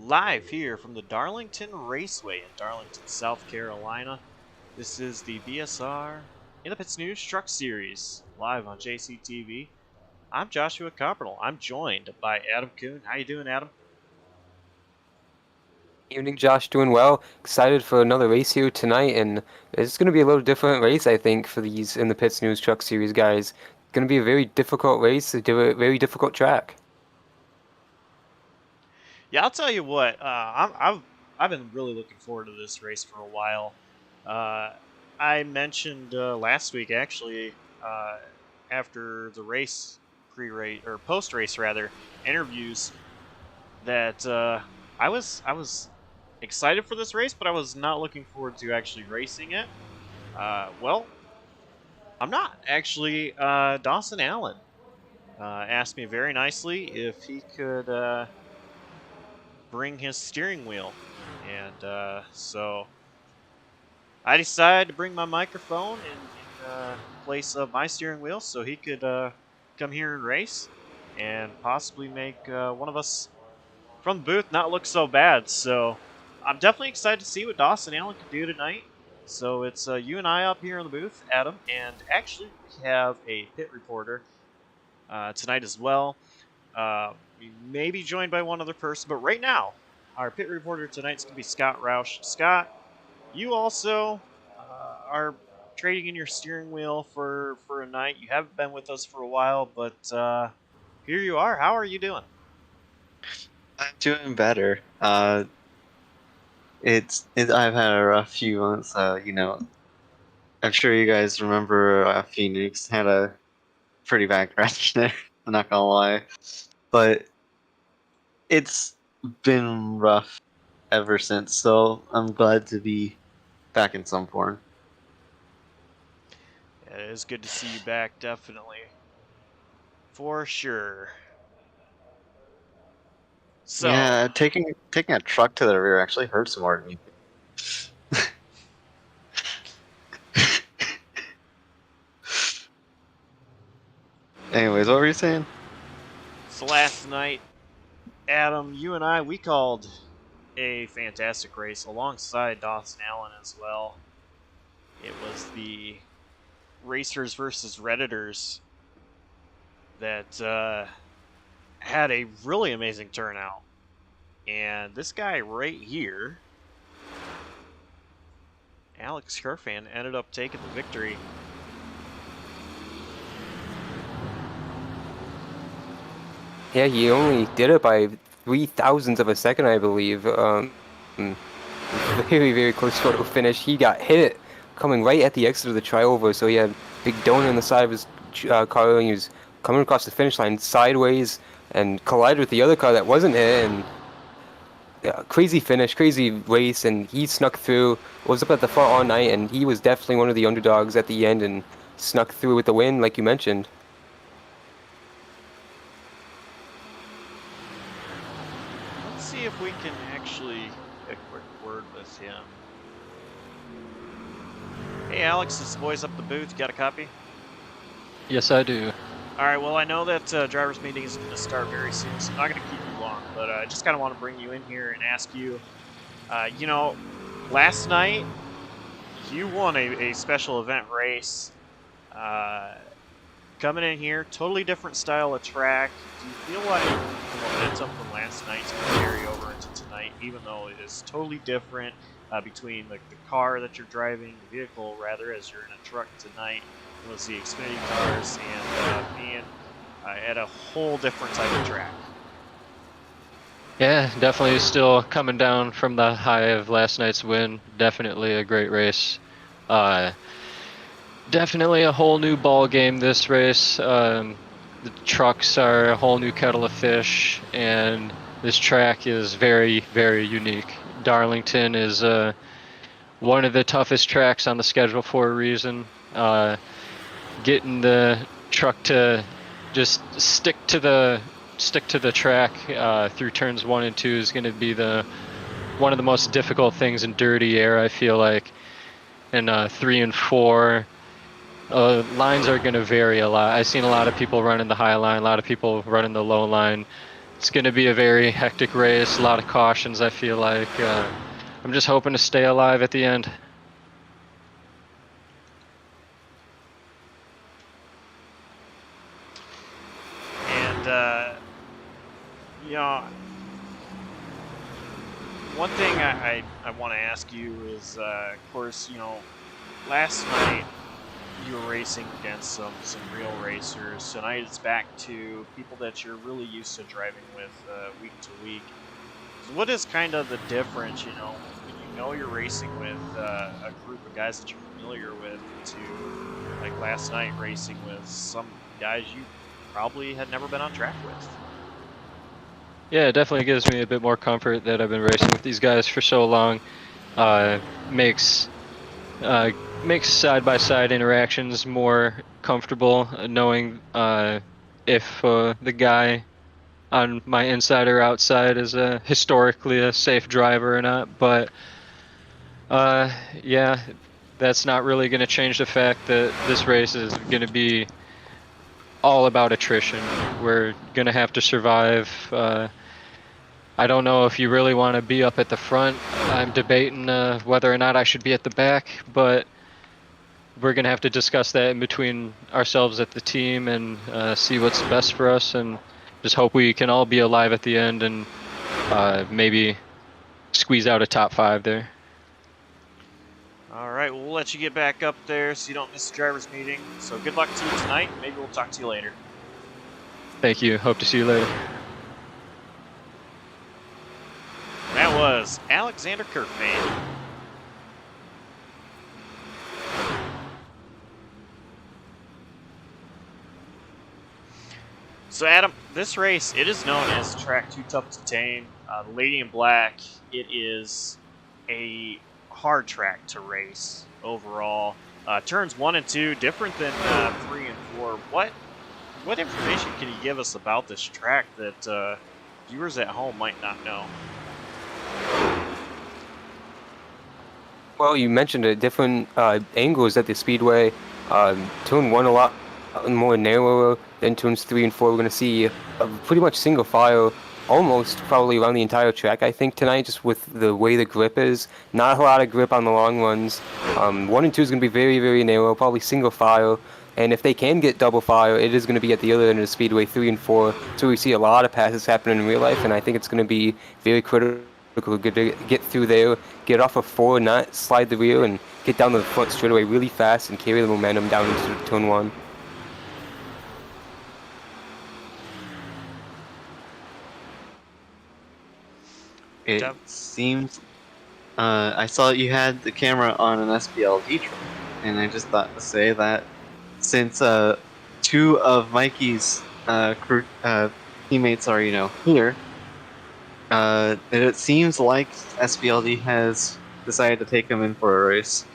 live here from the Darlington Raceway in Darlington, South Carolina. This is the BSR in the Pits News Truck Series, live on JCTV. I'm Joshua Copperl. I'm joined by Adam Kuhn. How you doing, Adam? Evening, Josh. Doing well. Excited for another race here tonight, and it's going to be a little different race, I think, for these in the Pits News Truck Series guys. It's going to be a very difficult race, a very difficult track. Yeah, I'll tell you what. I've been really looking forward to this race for a while. I mentioned last week, actually, after the race, pre-race or post-race rather, interviews, that I was excited for this race, but I was not looking forward to actually racing it. Well, I'm not actually. Dawson Allen asked me very nicely if he could bring his steering wheel, and so I decided to bring my microphone in place of my steering wheel so he could come here and race and possibly make one of us from the booth not look so bad. So I'm definitely excited to see what Dawson Allen can do tonight. So it's you and I up here in the booth, Adam, and actually we have a pit reporter tonight as well. We may be joined by one other person, but right now, our pit reporter tonight is going to be Scott Roush. Scott, you also are trading in your steering wheel for a night. You haven't been with us for a while, but here you are. How are you doing? I'm doing better. I've had a rough few months. I'm sure you guys remember Phoenix had a pretty bad crash there. I'm not gonna lie, but it's been rough ever since. So I'm glad to be back in some form. It is good to see you back, definitely. For sure. So, Yeah, taking a truck to the rear actually hurts more than me. Anyways, what were you saying? so last night, Adam, you and I, we called a fantastic race alongside Dawson Allen as well. It was the Racers versus Redditors that had a really amazing turnout. And this guy right here, Alex Kerfan, ended up taking the victory. Yeah, he only did it by 0.003 of a second, I believe. Very close photo finish. He got hit coming right at the exit of the triover, so he had a big donut on the side of his car, and he was coming across the finish line sideways and collided with the other car that wasn't hit, and crazy finish, crazy race, and he snuck through. Was up at the front all night, and he was definitely one of the underdogs at the end and snuck through with the win, like you mentioned. Let's see if we can actually get a quick word with him. Hey Alex, this boy's up the booth. You got a copy? Yes, I do. All right, well, I know that driver's meeting is going to start very soon, so I'm not going to keep you long, but I just kind of want to bring you in here and ask you, last night you won a special event race. Coming in here, totally different style of track. Do you feel like the momentum from last night's going to carry over into tonight, even though it is totally different between the car that you're driving, the vehicle rather, as you're in a truck tonight, and with the Xfinity cars, and being at a whole different type of track? Yeah, definitely still coming down from the high of last night's win. Definitely a great race. Definitely a whole new ball game this race. The trucks are a whole new kettle of fish, and this track is very unique. Darlington is one of the toughest tracks on the schedule for a reason. Getting the truck to just stick to the track through turns 1 and 2 is going to be one of the most difficult things in dirty air, I feel like. And 3 and 4, lines are going to vary a lot. I've seen a lot of people running the high line, a lot of people running the low line. It's going to be a very hectic race, a lot of cautions, I feel like. I'm just hoping to stay alive at the end. And, you know, one thing I want to ask you is, of course, you know, last night you were racing against some real racers. Tonight it's back to people that you're really used to driving with week to week. What is kind of the difference, you know, when you know you're racing with a group of guys that you're familiar with to, like last night, racing with some guys you probably had never been on track with? Yeah, it definitely gives me a bit more comfort that I've been racing with these guys for so long. Makes side-by-side interactions more comfortable, knowing if the guy on my inside or outside is historically a safe driver or not. But yeah, that's not really going to change the fact that this race is going to be all about attrition. We're going to have to survive. I don't know if you really want to be up at the front. I'm debating whether or not I should be at the back, but we're going to have to discuss that in between ourselves at the team and see what's best for us, and just hope we can all be alive at the end and maybe squeeze out a top 5 there. All right, well, we'll let you get back up there so you don't miss the driver's meeting. So good luck to you tonight. Maybe we'll talk to you later. Thank you. Hope to see you later. That was Alexander Kirkman. So Adam, this race, it is known as Track Too Tough to Tame. The Lady in Black, it is a hard track to race overall. Turns 1 and 2, different than 3 and 4. What information can you give us about this track that viewers at home might not know? Well, you mentioned it, different angles at the speedway. Turn 1 a lot more narrower than turns 3 and 4. We're going to see a pretty much single file almost probably around the entire track, I think, tonight, just with the way the grip is. Not a lot of grip on the long runs. 1 and 2 is going to be very, very narrow, probably single file. And if they can get double file, it is going to be at the other end of the speedway, 3 and 4. So we see a lot of passes happening in real life, and I think it's going to be very critical to get through there, get off of 4, not slide the rear, and get down to the front straightaway really fast and carry the momentum down into turn 1. It seems. I saw you had the camera on an SBLD truck, and I just thought to say that since 2 of Mikey's crew teammates are, you know, here, it seems like SBLD has decided to take him in for a race,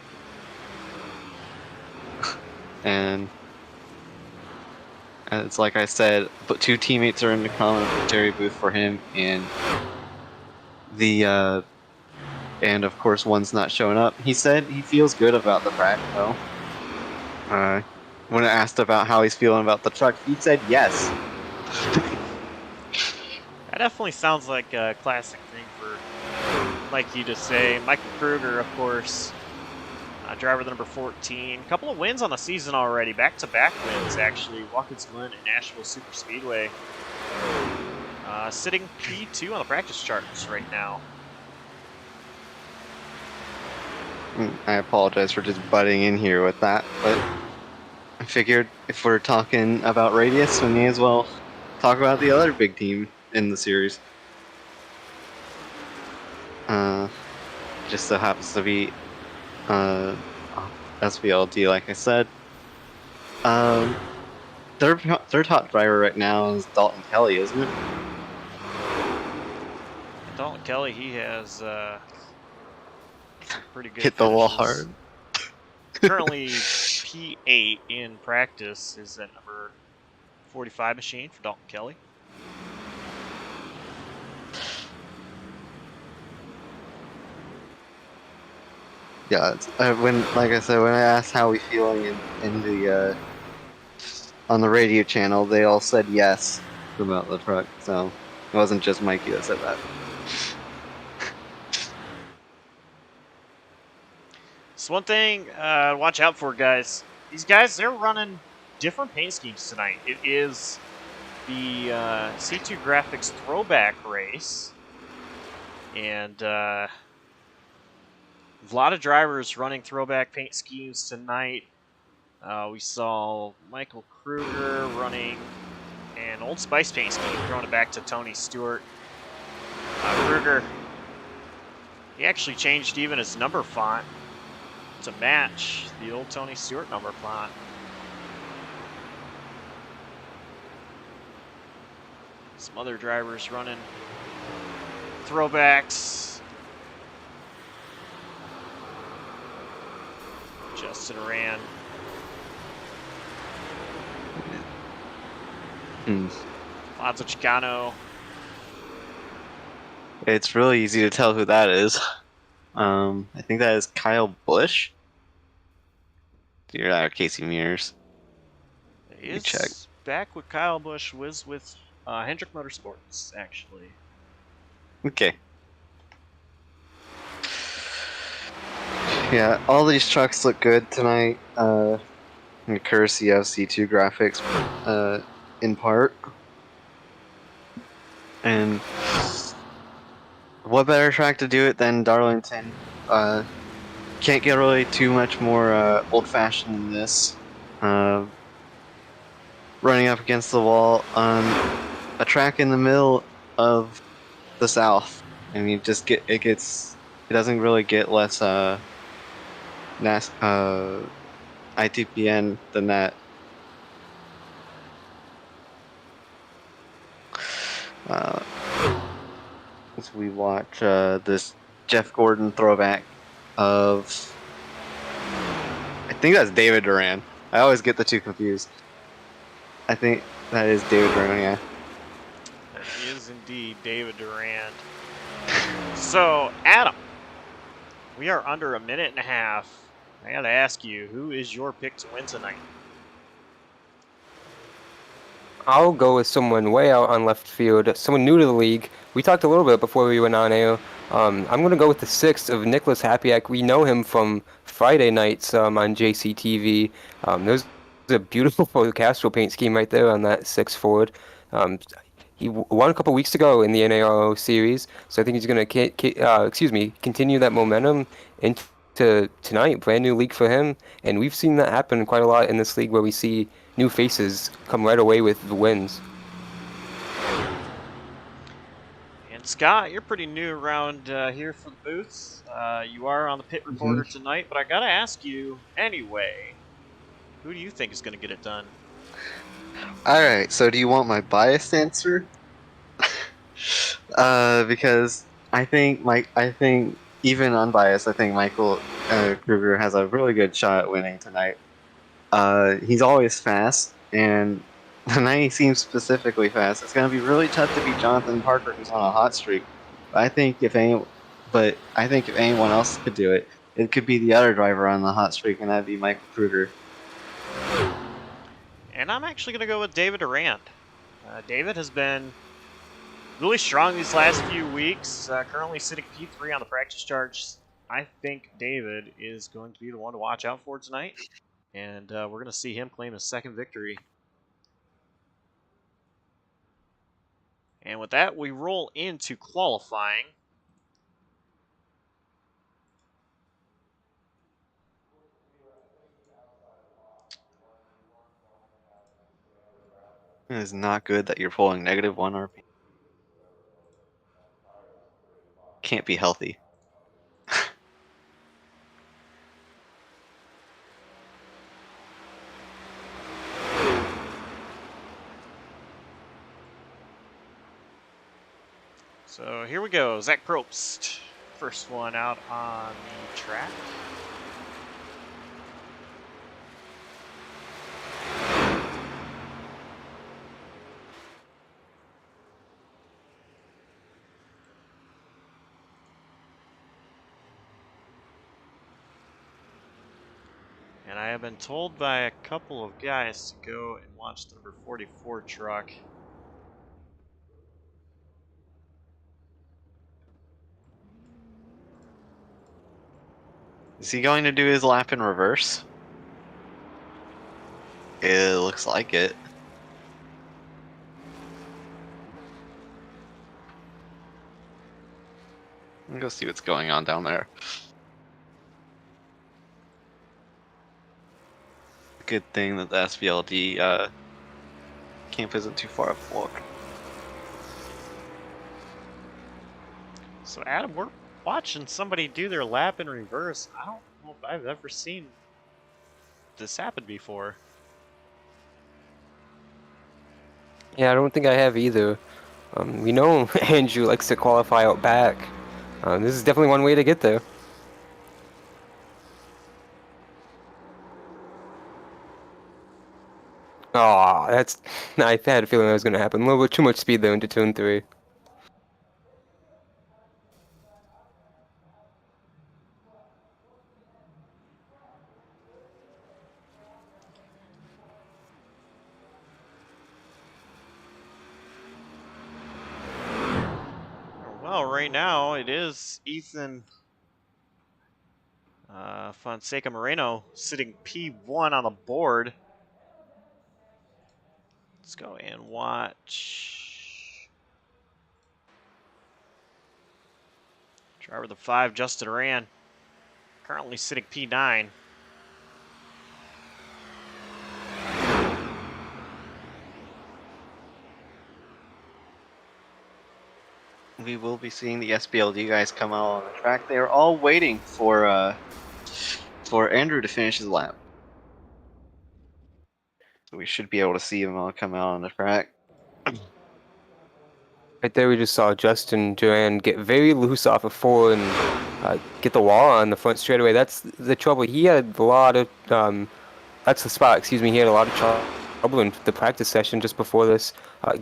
and it's like I said, but 2 teammates are in the commentary booth for him, and and of course one's not showing up. He said he feels good about the track though. When asked about how he's feeling about the truck, he said yes. That definitely sounds like a classic thing for Mikey to say. Michael Kruger, of course, driver the number 14. A couple of wins on the season already. Back-to-back wins, actually. Watkins Glen and Nashville Super Speedway. Sitting P2 on the practice charts right now. I apologize for just butting in here with that, but I figured if we're talking about Radius, we may as well talk about the other big team in the series. Just so happens to be SBLD, like I said. Their top driver right now is Dalton Kelly, isn't it? Dalton Kelly, he has some pretty good hit the wall finishes. hard. Currently P8 in practice is that number 45 machine for Dalton Kelly. Yeah, like I said, when I asked how we feeling in the on the radio channel, they all said yes about the truck. So It wasn't just Mikey that said that. It's one thing to watch out for, guys. These guys, they're running different paint schemes tonight. It is the C2 Graphics Throwback race, and a lot of drivers running Throwback paint schemes tonight. We saw Michael Kruger running an Old Spice paint scheme, throwing it back to Tony Stewart. Kruger, he actually changed even his number font to match the old Tony Stewart number font. Some other drivers running throwbacks. Justin Ran. Lots of Chicano. It's really easy to tell who that is. I think that is Kyle Busch. You're out, Casey Mears. He is check. back with Kyle Busch, was with Hendrick Motorsports, actually. Okay. Yeah, all these trucks look good tonight. Courtesy of C2 Graphics, in part. And what better track to do it than Darlington? Can't get really too much more old-fashioned than this. Running up against the wall on a track in the middle of the South. I mean, it doesn't really get less ITPN than that. As we watch this Jeff Gordon throwback of, I think that's David Duran. I always get the two confused. I think that is David Duran, yeah. That is indeed David Durand. So, Adam, we are under a minute and a half. I gotta ask you, who is your pick to win tonight? I'll go with someone way out on left field, someone new to the league. We talked a little bit before we went on air. I'm going to go with the 6th of Nicholas Hapiak. We know him from Friday nights on JCTV. There's a beautiful Castro paint scheme right there on that 6 Ford. He won a couple weeks ago in the NAOR series, so I think he's going to continue that momentum into tonight. Brand new league for him, and we've seen that happen quite a lot in this league where we see new faces come right away with the wins. And Scott, you're pretty new around here for the booths. You are on the pit reporter tonight, but I gotta ask you anyway, who do you think is gonna get it done? Alright, so do you want my biased answer? Because I think even unbiased, I think Michael Kruger has a really good shot at winning tonight. He's always fast, and tonight he seems specifically fast. It's going to be really tough to beat Jonathan Parker, who's on a hot streak. But I think if anyone else could do it, it could be the other driver on the hot streak, and that'd be Michael Kruger. And I'm actually going to go with David Durand. David has been really strong these last few weeks, currently sitting P3 on the practice charts. I think David is going to be the one to watch out for tonight, and we're going to see him claim his second victory. And with that, we roll into qualifying. It is not good that you're pulling -1 RP. Can't be healthy. So here we go, Zach Probst. First one out on the track. And I have been told by a couple of guys to go and watch the number 44 truck. Is he going to do his lap in reverse? It looks like it. Let's go see what's going on down there. Good thing that the SBLD camp isn't too far up the walk. So Adam, we're watching somebody do their lap in reverse. I don't know if I've ever seen this happen before. Yeah, I don't think I have either. We know Andrew likes to qualify out back. This is definitely one way to get there. Aw, that's... I had a feeling that was going to happen. A little bit too much speed there into turn 3. Well, right now it is Ethan Fonseca Moreno sitting P1 on the board. Let's go and watch. Driver the 5, Justin Rand, currently sitting P9. We will be seeing the SBLD guys come out on the track. They are all waiting for Andrew to finish his lap. So we should be able to see them all come out on the track. Right there we just saw Justin Duran get very loose off of 4 and get the wall on the front straightaway. That's the trouble. He had a lot of... that's the spot, excuse me. He had a lot of trouble in the practice session just before this.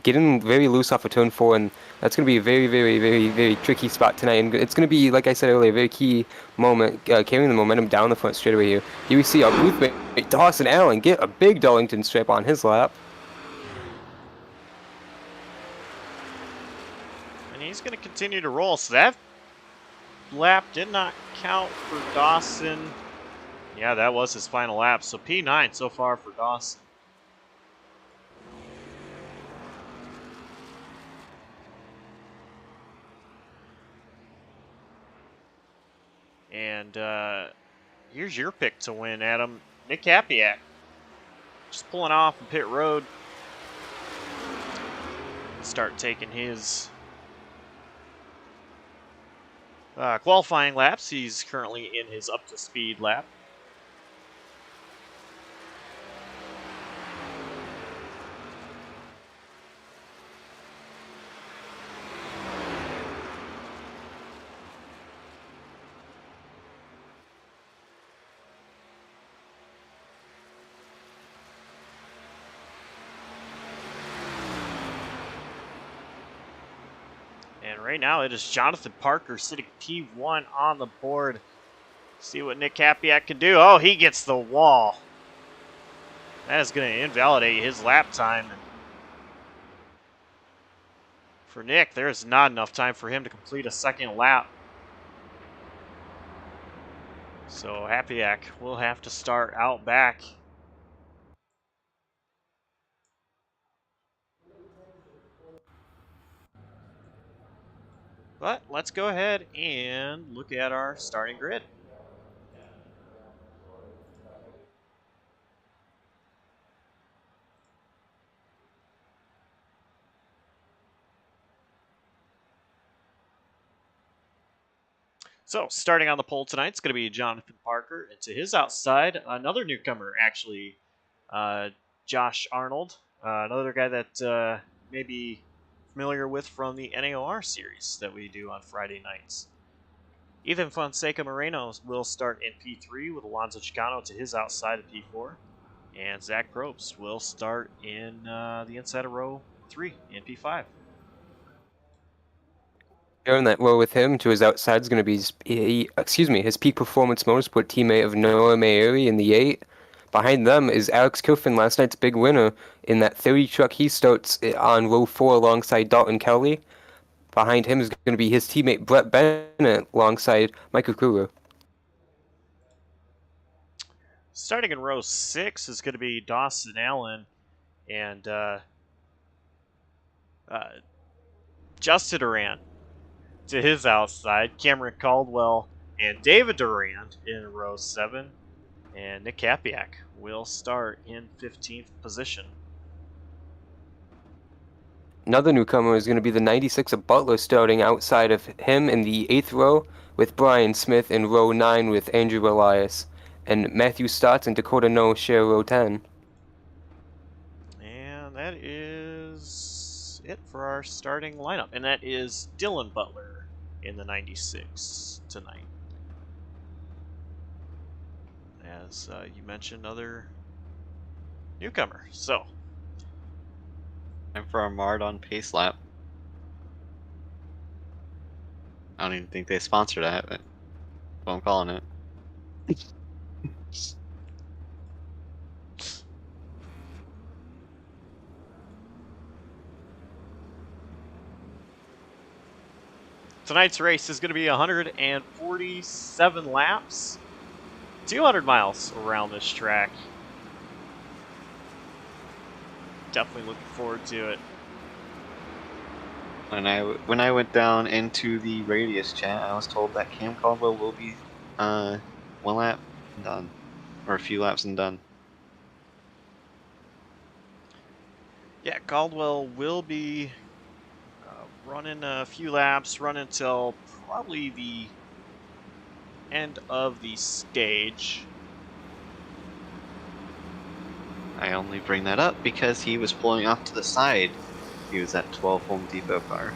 Getting very loose off of turn 4, and that's going to be a very, very, very, very tricky spot tonight. And it's going to be, like I said earlier, a very key moment, carrying the momentum down the front straightaway here. Here we see our boothmate, Dawson Allen, get a big Darlington strip on his lap. And he's going to continue to roll. So that lap did not count for Dawson. Yeah, that was his final lap. So P9 so far for Dawson. And here's your pick to win, Adam. Nick Capiak. Just pulling off of pit road. Start taking his qualifying laps. He's currently in his up to speed lap. And right now it is Jonathan Parker sitting P1 on the board. See what Nick Capiak can do. Oh, he gets the wall. That is going to invalidate his lap time. And for Nick, there is not enough time for him to complete a second lap. So Capiak will have to start out back. But let's go ahead and look at our starting grid. So starting on the pole tonight, it's going to be Jonathan Parker. And to his outside, another newcomer, actually, Josh Arnold, another guy that may be familiar with from the NAOR series that we do on Friday nights. Ethan Fonseca Moreno will start in P3 with Alonso Chicano to his outside of P4. And Zach Probst will start in the inside of row 3 in P5. Sharing that well with him to his outside is going to be his peak performance motorsport teammate of Noah Mayeri in the 8. Behind them is Alex Kiffin, last night's big winner in that 30 truck. He starts on row 4 alongside Dalton Kelly. Behind him is going to be his teammate Brett Bennett alongside Michael Kruger. Starting in row 6 is going to be Dawson Allen and Justin Durant to his outside, Cameron Caldwell and David Durant in row 7, and Nick Kapiak will start in 15th position. Another newcomer is going to be the 96 of Butler, starting outside of him in the 8th row with Brian Smith in row 9 with Andrew Elias. And Matthew Stotts and Dakota No share row 10. And that is it for our starting lineup. And that is Dylan Butler in the 96 tonight. As you mentioned, other newcomer. So, And for our Mardon pace lap. I don't even think they sponsored that, but what I'm calling it. tonight's race is going to be 147 laps, 200 miles around this track. Definitely looking forward to it. When I went down into the radius chat, I was told that Cam Caldwell will be 1 lap and done, or a few laps and done. Yeah, Caldwell will be running a few laps, run until probably the end of the stage. I only bring that up because he was pulling off to the side. He was at 12 Home Depot car.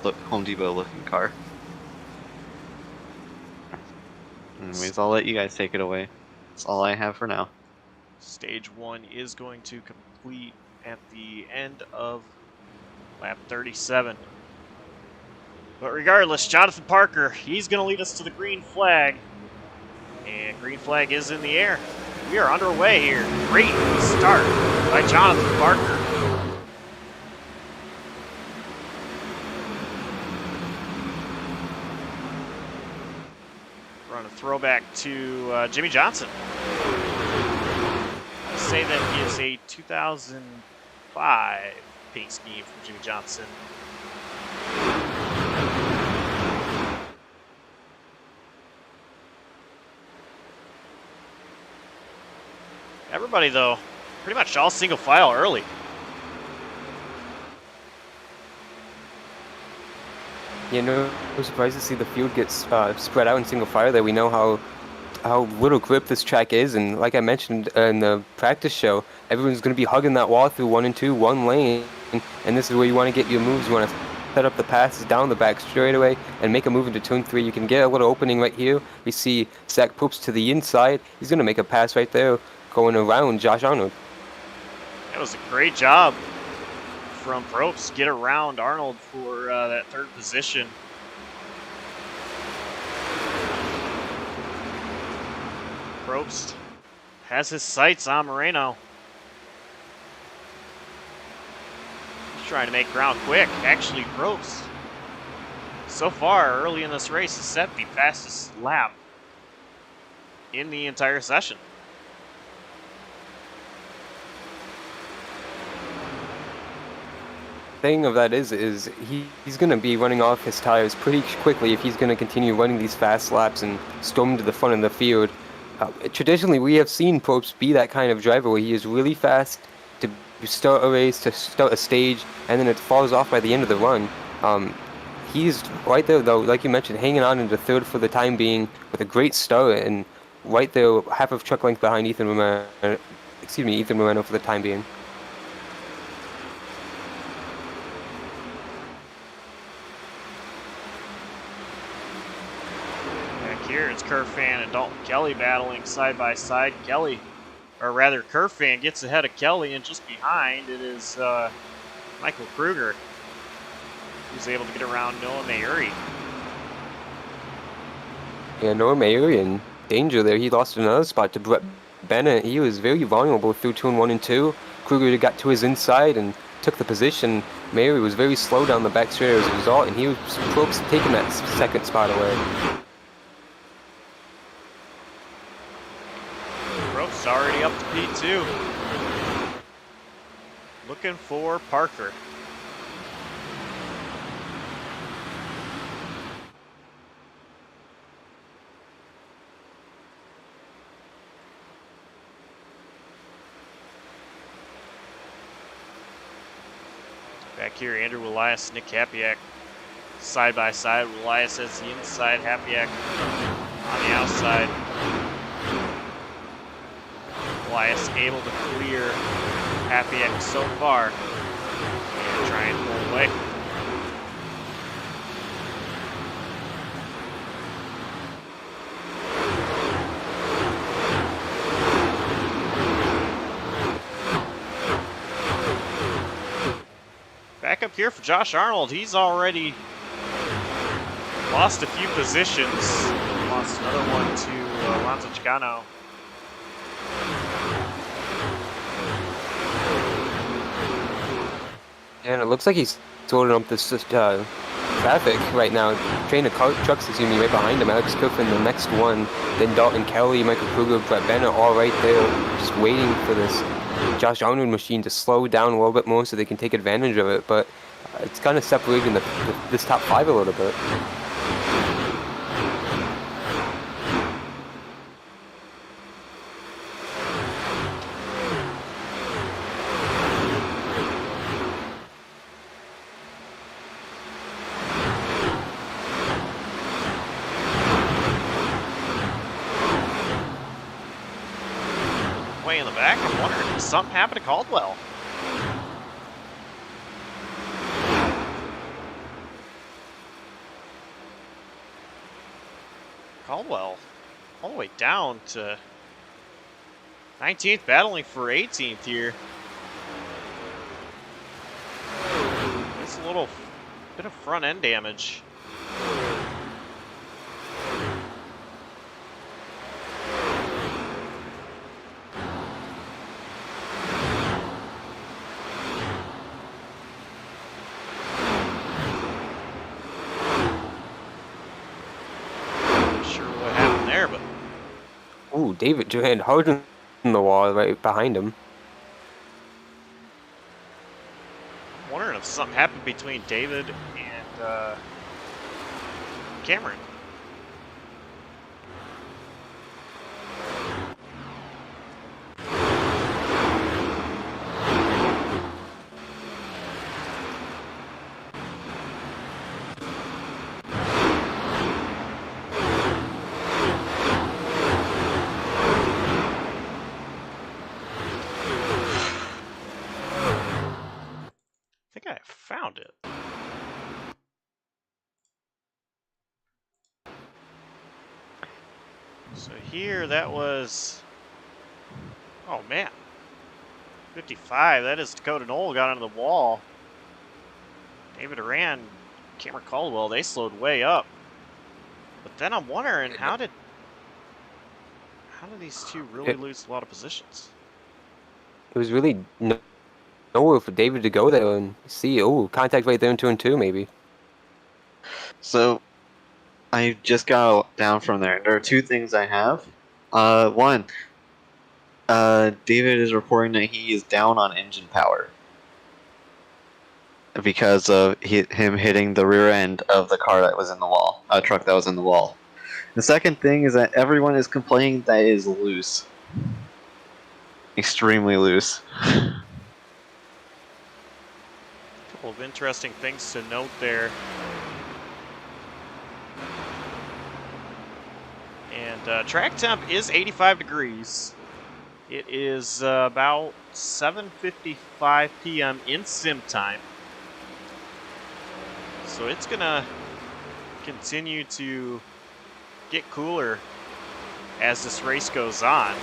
Look, Home Depot looking car. Anyways, I'll let you guys take it away. That's all I have for now. Stage 1 is going to complete at the end of lap 37. But regardless, Jonathan Parker, he's going to lead us to the green flag. And green flag is in the air. We are underway here. Great start by Jonathan Parker. Run a throwback to Jimmy Johnson. I say that is a 2005 paint scheme from Jimmy Johnson. Everybody, though, pretty much all single file early. You know, I'm surprised to see the field get spread out in single file there. We know how little grip this track is, and like I mentioned in the practice show, everyone's going to be hugging that wall through 1 and 2, one lane, and this is where you want to get your moves. You want to set up the passes down the back straightaway and make a move into turn 3. You can get a little opening right here. We see Zach Poops to the inside. He's going to make a pass right there, going around Josh Arnold. That was a great job from Probst. Get around Arnold for that 3rd position. Probst has his sights on Moreno. He's trying to make ground quick. Actually, Probst, so far early in this race, has set the fastest lap in the entire session. Thing of that is he's going to be running off his tires pretty quickly if he's going to continue running these fast laps and storm to the front of the field. Traditionally, we have seen Probst be that kind of driver where he is really fast to start a race, to start a stage, and then it falls off by the end of the run. He's right there, though, like you mentioned, hanging on into 3rd for the time being with a great start, and right there, half of truck length behind Ethan Moreno for the time being. Here it's Kerfan and Dalton Kelly battling side by side. Kelly, or rather Kerfan, gets ahead of Kelly, and just behind it is Michael Kruger, who's able to get around Noah Mayuri. Yeah, Noah Mayuri in danger there. He lost another spot to Brett Bennett. He was very vulnerable through turn 1 and 2. Kruger got to his inside and took the position. Mayuri was very slow down the back straight as a result, and he was close to taking that 2nd spot away. P2. Looking for Parker. Back here, Andrew Elias, Nick Hapiak side by side. Elias has the inside, Hapiak on the outside. Elias able to clear Hapiak so far. And try and pull away. Back up here for Josh Arnold. He's already lost a few positions. Lost another one to Alonso Chicano. And it looks like he's sorting up this traffic right now. Train of trucks is going to be right behind him. Alex Cook in the next one. Then Dalton Kelly, Michael Kruger, Brett Bennett all right there, just waiting for this Josh Arnold machine to slow down a little bit more so they can take advantage of it. But it's kind of separating this top 5 a little bit. Way in the back. I'm wondering if something happened to Caldwell. Caldwell all the way down to 19th, battling for 18th here. It's a little bit of front end damage. Ooh, David Duran hard in the wall right behind him. I'm wondering if something happened between David and Cameron. I found it. So here, that was, oh man, 55. That is Dakota Knoll got onto the wall. David Duran, Cameron Caldwell, they slowed way up. But then I'm wondering, how did these two really lose a lot of positions? It was really nowhere for David to go there and see. Oh, contact right there in 2 and 2 maybe. So, I just got down from there. There are 2 things I have. One, David is reporting that he is down on engine power because of him hitting the rear end of the car that was in the wall, a truck that was in the wall. The second thing is that everyone is complaining that it is loose. Extremely loose. Couple of interesting things to note there. And track temp is 85 degrees. It is about 7:55 p.m. in sim time. So it's gonna continue to get cooler as this race goes on.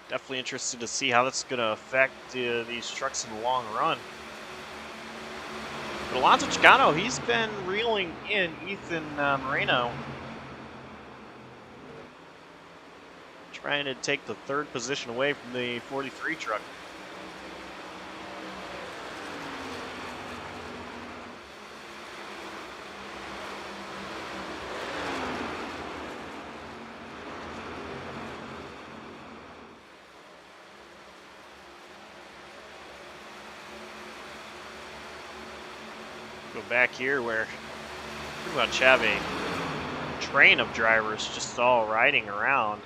Definitely interested to see how that's gonna affect these trucks in the long run. But Alonso Chicano, he's been reeling in Ethan Moreno, trying to take the 3rd position away from the 43 truck. Go back here where pretty much have a train of drivers just all riding around.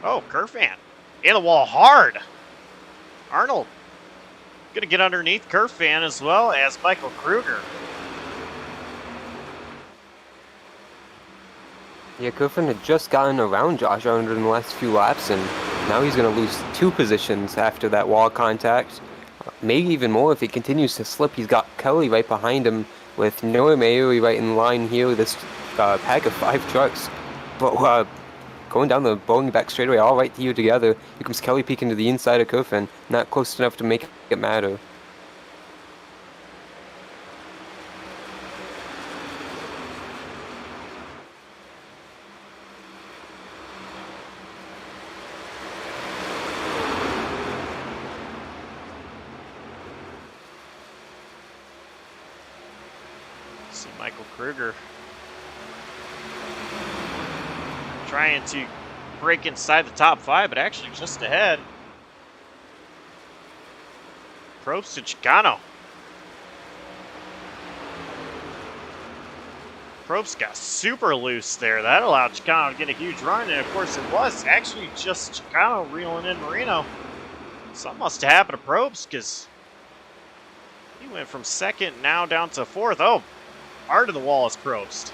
Oh, Curfan. In the wall hard. Arnold gonna get underneath Curfan as well as Michael Kruger. Yeah, Curfan had just gotten around Josh Arnold in the last few laps, and now he's going to lose 2 positions after that wall contact. Maybe even more if he continues to slip. He's got Kelly right behind him with Noah Mayuri right in line here with this pack of 5 trucks. But going down the bowling back straightaway, all right here together. Here comes Kelly peeking to the inside of Curfan, not close enough to make it matter. See Michael Kruger trying to break inside the top 5, but actually just ahead. Probst and Chicano. Probst got super loose there. That allowed Chicano to get a huge run, and of course it was actually just Chicano reeling in Marino. Something must have happened to Probst because he went from 2nd now down to 4th. Oh, hard to the wall is Probst.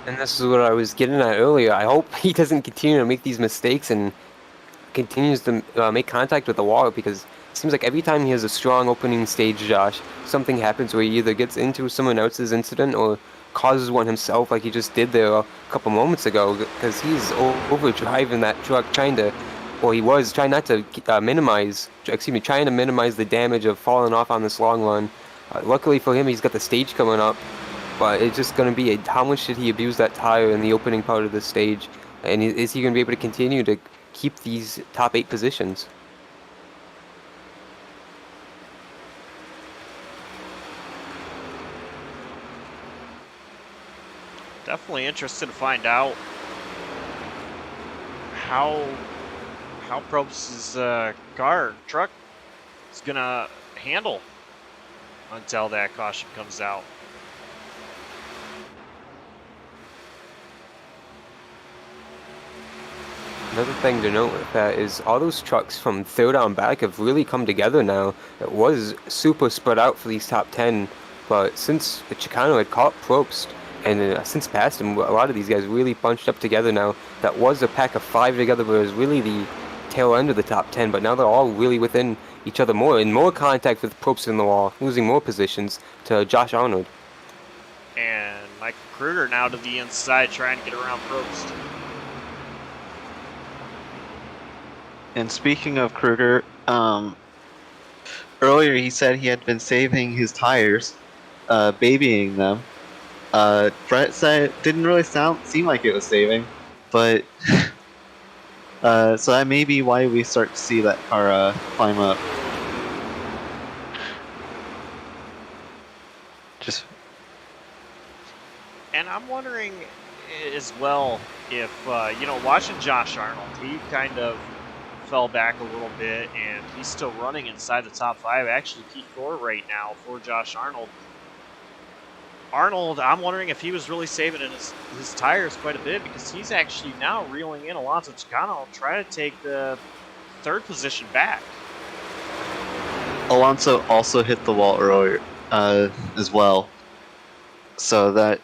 And this is what I was getting at earlier. I hope he doesn't continue to make these mistakes and continues to make contact with the wall, because it seems like every time he has a strong opening stage, Josh, something happens where he either gets into someone else's incident or causes one himself, like he just did there a couple moments ago, because he's overdriving that truck, trying to minimize the damage of falling off on this long run. Luckily for him, he's got the stage coming up, but it's just going to be how much did he abuse that tire in the opening part of the stage, and is he going to be able to continue to keep these top 8 positions? Definitely interested to find out how Probst's truck is gonna handle until that caution comes out. Another thing to note with that is all those trucks from 3rd on back have really come together now. It was super spread out for these top 10, but since Chicano had caught Probst and since passed him, a lot of these guys really bunched up together now. That was a pack of 5 together, but it was really the tail end of the top 10, but now they're all really within each other more, in more contact with Probst in the wall, losing more positions to Josh Arnold. And Michael Kruger now to the inside trying to get around Probst. And speaking of Kruger, earlier he said he had been saving his tires, babying them. Brett said it didn't really seem like it was saving, but so that may be why we start to see that car climb up. And I'm wondering as well if watching Josh Arnold, he kind of fell back a little bit, and he's still running inside the top 5, actually P4 right now for Josh Arnold. I'm wondering if he was really saving in his tires quite a bit, because he's actually now reeling in Alonso Chicano, trying to take the 3rd position back. Alonso also hit the wall earlier as well, so that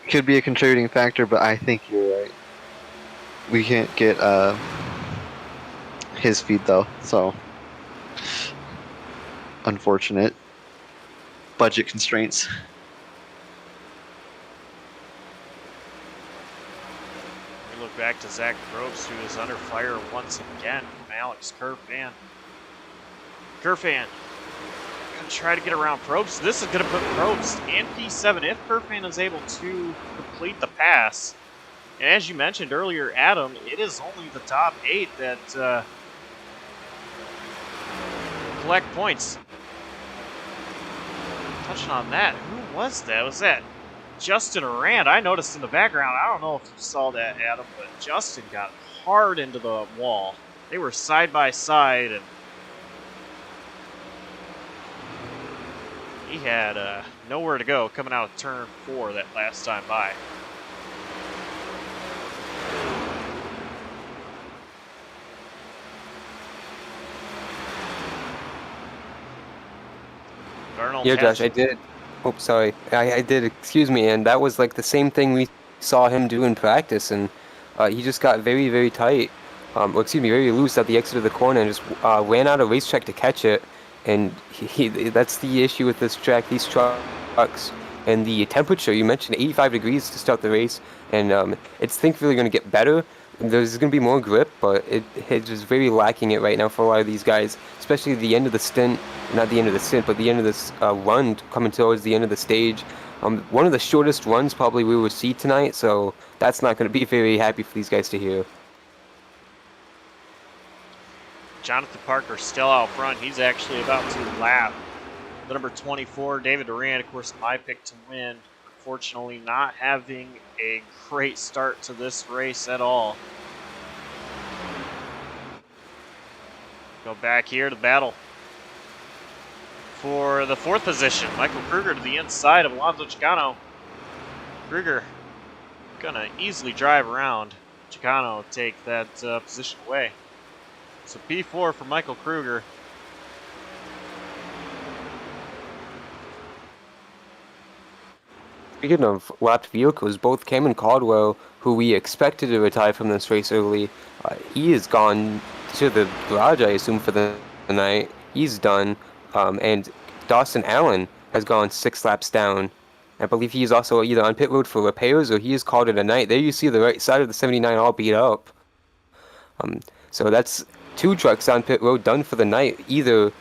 could be a contributing factor, but I think you're right. We can't get his feed though, so unfortunate. Budget constraints. We look back to Zach Probst, who is under fire once again from Alex Curfan. Curfan gonna try to get around Probst. This is gonna put Probst in P7 if Curfan is able to complete the pass. And as you mentioned earlier, Adam, it is only the top 8 that collect points. Touching on that, who was that? Was that Justin Rand? I noticed in the background, I don't know if you saw that, Adam, but Justin got hard into the wall. They were side by side, and He had nowhere to go coming out of turn 4 that last time by. Darnold Yeah, has Josh, I did. Oh, sorry. I did. Excuse me. And that was like the same thing we saw him do in practice, and he just got very, very tight. Or excuse me, very loose at the exit of the corner, and just ran out of racetrack to catch it. And that's the issue with this track. These trucks and the temperature. You mentioned 85 degrees to start the race, and it's thankfully going to get better. There's going to be more grip, but it's just very lacking it right now for a lot of these guys, especially at the end of the stint. Not the end of the stint, but the end of this run coming towards the end of the stage. One of the shortest runs probably we will see tonight, so that's not going to be very happy for these guys to hear. Jonathan Parker still out front. He's actually about to lap the number 24, David Duran, of course, my pick to win. Unfortunately, not having a great start to this race at all. Go back here to battle for the 4th position. Michael Kruger to the inside of Alonso Chicano. Kruger gonna easily drive around Chicano, take that position away. So P4 for Michael Kruger. Speaking of lapped vehicles, both Cameron Caldwell, who we expected to retire from this race early, he has gone to the garage, I assume, for the night. He's done. And Dawson Allen has gone 6 laps down. I believe he is also either on pit road for repairs or he has called it a night. There you see the right side of the 79 all beat up. So that's 2 trucks on pit road done for the night, either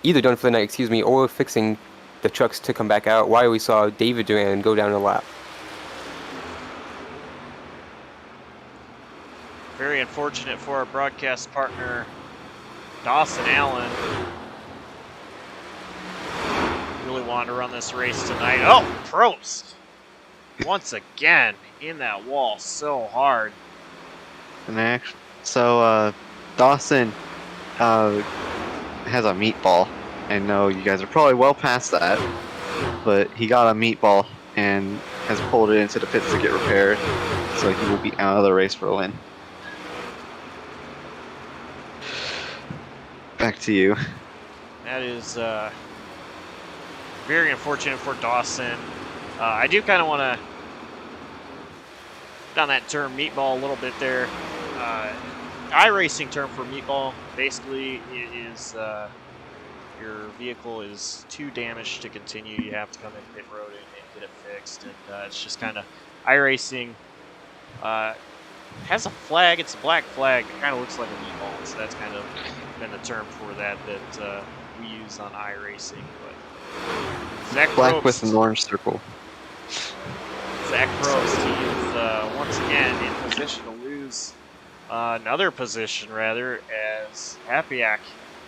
done for the night, excuse me, or fixing the trucks to come back out. Why we saw David Duran go down a lap. Very unfortunate for our broadcast partner, Dawson Allen. Really wanted to run this race tonight. Oh, Probst! Once again, in that wall so hard. And Dawson has a meatball. I know you guys are probably well past that, but he got a meatball and has pulled it into the pits to get repaired, so he will be out of the race for a win. Back to you. That is very unfortunate for Dawson. I do kind of want to put on that term meatball a little bit there. iRacing term for meatball, basically it is your vehicle is too damaged to continue. You have to come in pit road and get it fixed. And it's just kind of iRacing has a flag. It's a black flag. It kind of looks like a meatball. So that's kind of been the term for that we use on iRacing. But Zach Black Probst, with an orange circle. Zach Probst, he is once again in position to lose another position, rather, as Hapiak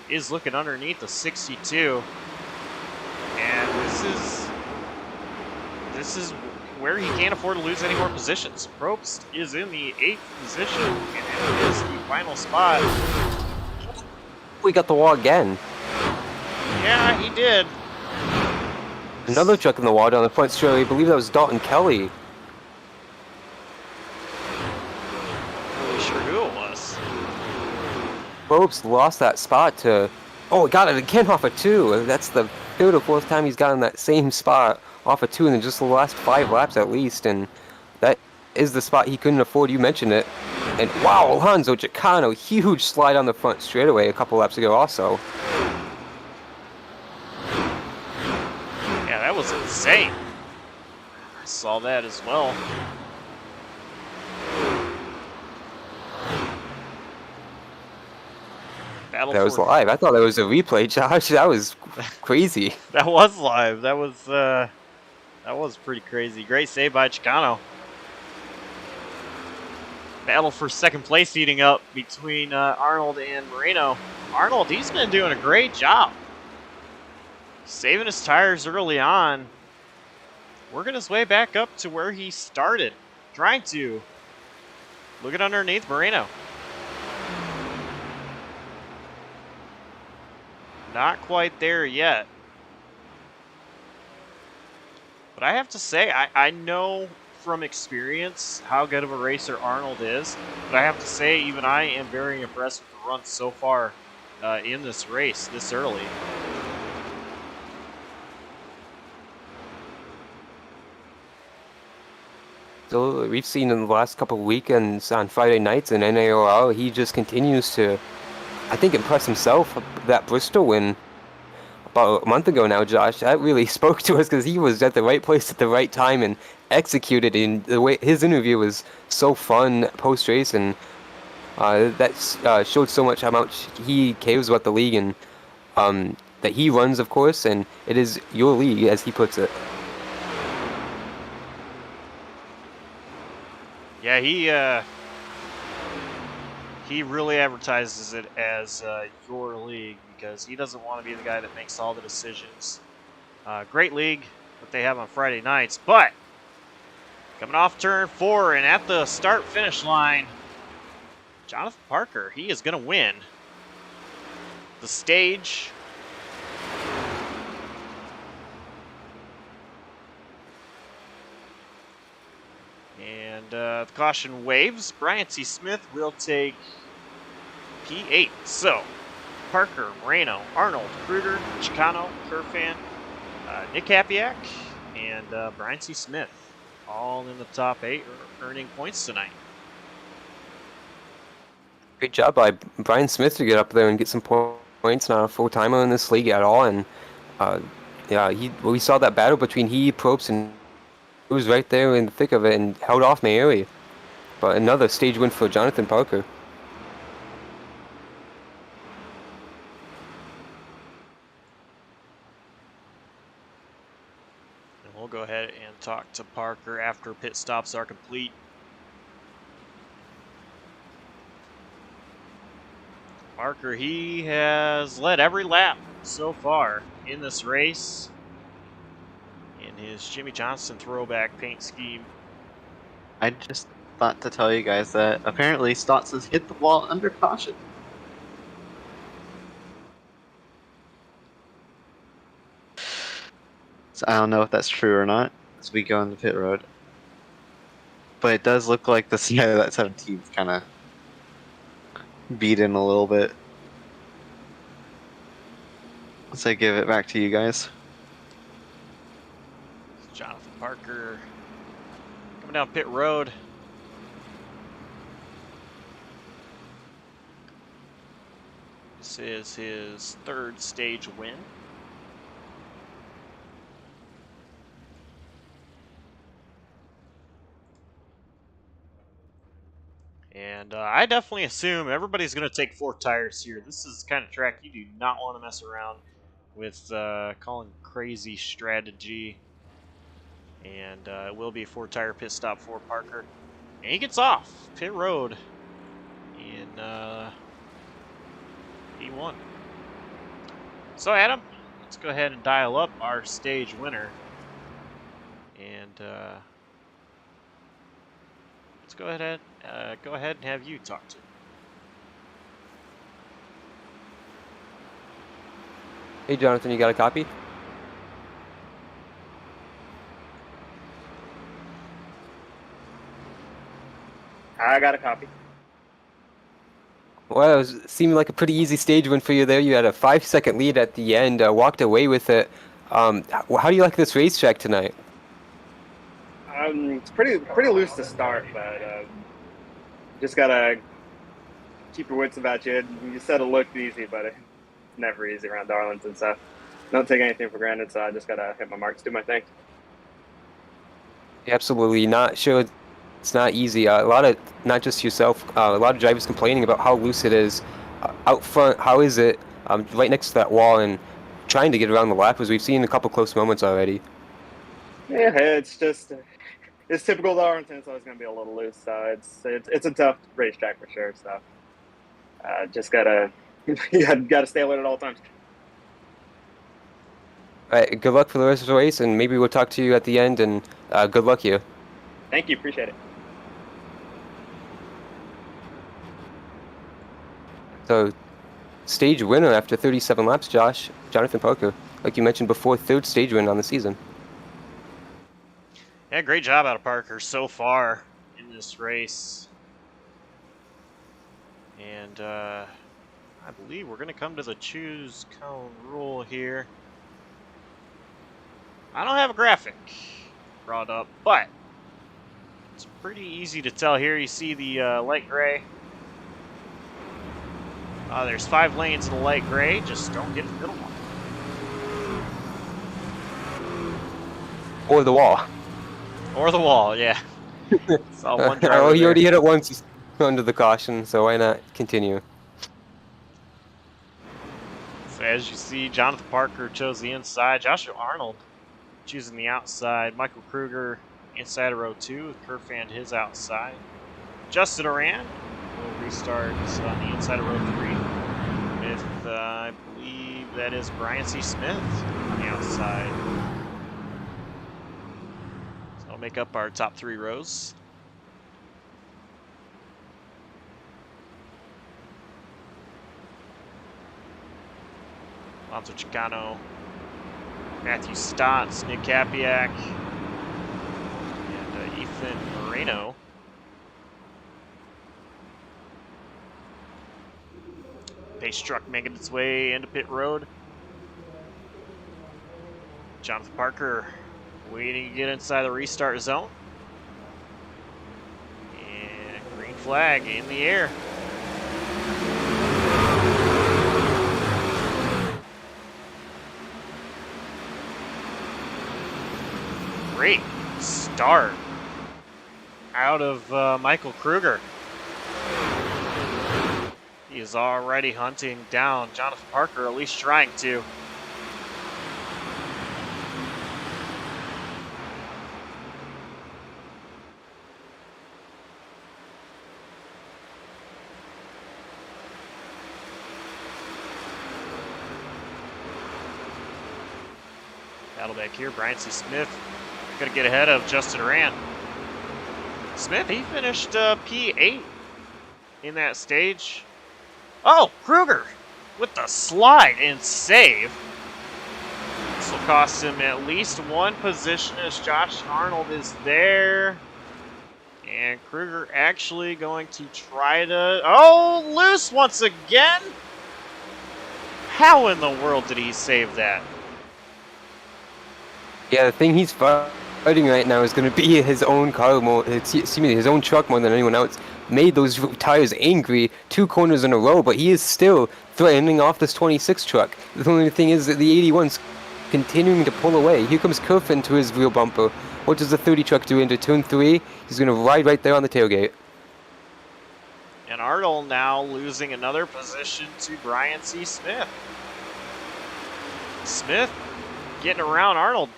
is looking underneath the 62. And this is where he can't afford to lose any more positions. Probst is in the 8th position, and it is the final spot. We got the wall again. Yeah, he did. Another truck in the wall down the front straight. I believe that was Dalton Kelly. Not really sure who it was. Probst lost that spot to... Oh, he got it again off of 2. That's the 3rd or 4th time he's gotten that same spot off of 2 in just the last 5 laps at least. And that is the spot he couldn't afford. You mentioned it. And wow, Alonso Chicano, huge slide on the front straightaway a couple laps ago also. Yeah, that was insane. I saw that as well. That was live. I thought that was a replay, Josh. That was crazy. That was live. That was pretty crazy. Great save by Chicano. Battle for second place heating up between Arnold and Moreno. Arnold, he's been doing a great job. Saving his tires early on. Working his way back up to where he started. Trying to. Looking underneath Moreno. Not quite there yet. But I have to say, I know from experience how good of a racer Arnold is. But I have to say, even I am very impressed with the run so far in this race this early. So we've seen in the last couple of weekends on Friday nights in NAOR, he just continues to, I think, impress himself. That Bristol win about a month ago now, Josh, that really spoke to us because he was at the right place at the right time and executed in the way. His interview was so fun post-race, and that showed so much how much he cares about the league and that he runs, of course, and it is your league, as he puts it. Yeah, he really advertises it as your league because he doesn't want to be the guy that makes all the decisions. Great league that they have on Friday nights, but coming off turn 4 and at the start-finish line, Jonathan Parker, he is going to win the stage. And the caution waves. Brian T. Smith will take P8. So, Parker, Moreno, Arnold, Kruger, Chicano, Kerfan, Nick Hapiak, and Brian T. Smith, all in the top 8 earning points tonight. Great job by Brian Smith to get up there and get some points. Not a full-timer in this league at all, and yeah, we saw that battle between he, Probst, and he was right there in the thick of it and held off Mayuri. But another stage win for Jonathan Parker. And we'll go ahead and talk to Parker after pit stops are complete. Parker, he has led every lap so far in this race in his Jimmy Johnson throwback paint scheme. I just thought to tell you guys that apparently Stotts has hit the wall under caution. So I don't know if that's true or not as we go into pit road. But it does look like the snow of that 17 is kind of beat in a little bit. So I give it back to you guys. Jonathan Parker coming down pit road. This is his 3rd stage win. And I definitely assume everybody's going to take 4 tires here. This is the kind of track you do not want to mess around with calling crazy strategy. And it will be a 4-tire pit stop for Parker. And he gets off pit road in P1. So Adam, let's go ahead and dial up our stage winner. And let's go ahead and have you talk to him. Hey Jonathan, you got a copy? I got a copy. Well, it seemed like a pretty easy stage win for you there. You had a 5-second lead at the end, walked away with it. How do you like this racetrack tonight? It's pretty loose to start, but just gotta keep your wits about you. You said it looked easy, but it's never easy around Darlington, so don't take anything for granted. So I just gotta hit my marks, do my thing. Absolutely not sure. It's not easy. A lot of, not just yourself, a lot of drivers complaining about how loose it is. Out front, how is it? Right next to that wall and trying to get around the lap, as we've seen a couple close moments already. Yeah, it's just it's typical Darlington. It's always gonna be a little loose, so it's a tough racetrack for sure. So just gotta gotta stay alert at all times. All right, good luck for the rest of the race, and maybe we'll talk to you at the end. And good luck here. Thank you, appreciate it. So, stage winner after 37 laps, Josh, Jonathan Parker. Like you mentioned before, 3rd stage win on the season. Yeah, great job out of Parker so far in this race. And I believe we're going to come to the choose cone rule here. I don't have a graphic brought up, but it's pretty easy to tell here. You see the light gray. There's 5 lanes in the light gray. Just don't get the middle one. Or the wall. Or the wall, yeah. Saw one driver Oh, he there. already hit it once under the caution, so why not continue? So as you see, Jonathan Parker chose the inside. Joshua Arnold choosing the outside. Michael Kruger inside of row 2 with Kerfand his outside. Justin Oran will restart on the inside of row 3 with, I believe that is Brian C. Smith on the outside. So that'll make up our top 3 rows. Alonso Chicano, Matthew Stotts, Nick Capiak, and Ethan Moreno. Pace truck making its way into pit road. Jonathan Parker waiting to get inside the restart zone. And green flag in the air. Great start out of Michael Kruger. He is already hunting down Jonathan Parker, at least trying to. Battle back here, Brian C. Smith gonna get ahead of Justin Oran. Smith, he finished P8 in that stage. Oh, Kruger with the slide and save. This will cost him at least 1 position as Josh Arnold is there. And Kruger actually going to try to... Oh, loose once again? How in the world did he save that? Yeah, the thing he's fighting right now is going to be his own car, his own truck more than anyone else. Made those tires angry 2 corners in a row, but he is still threatening off this 26 truck. The only thing is that the 81's continuing to pull away. Here comes Kerf into his rear bumper. What does the 30 truck do into turn 3? He's going to ride right there on the tailgate. And Arnold now losing another position to Brian C. Smith. Smith getting around Arnold.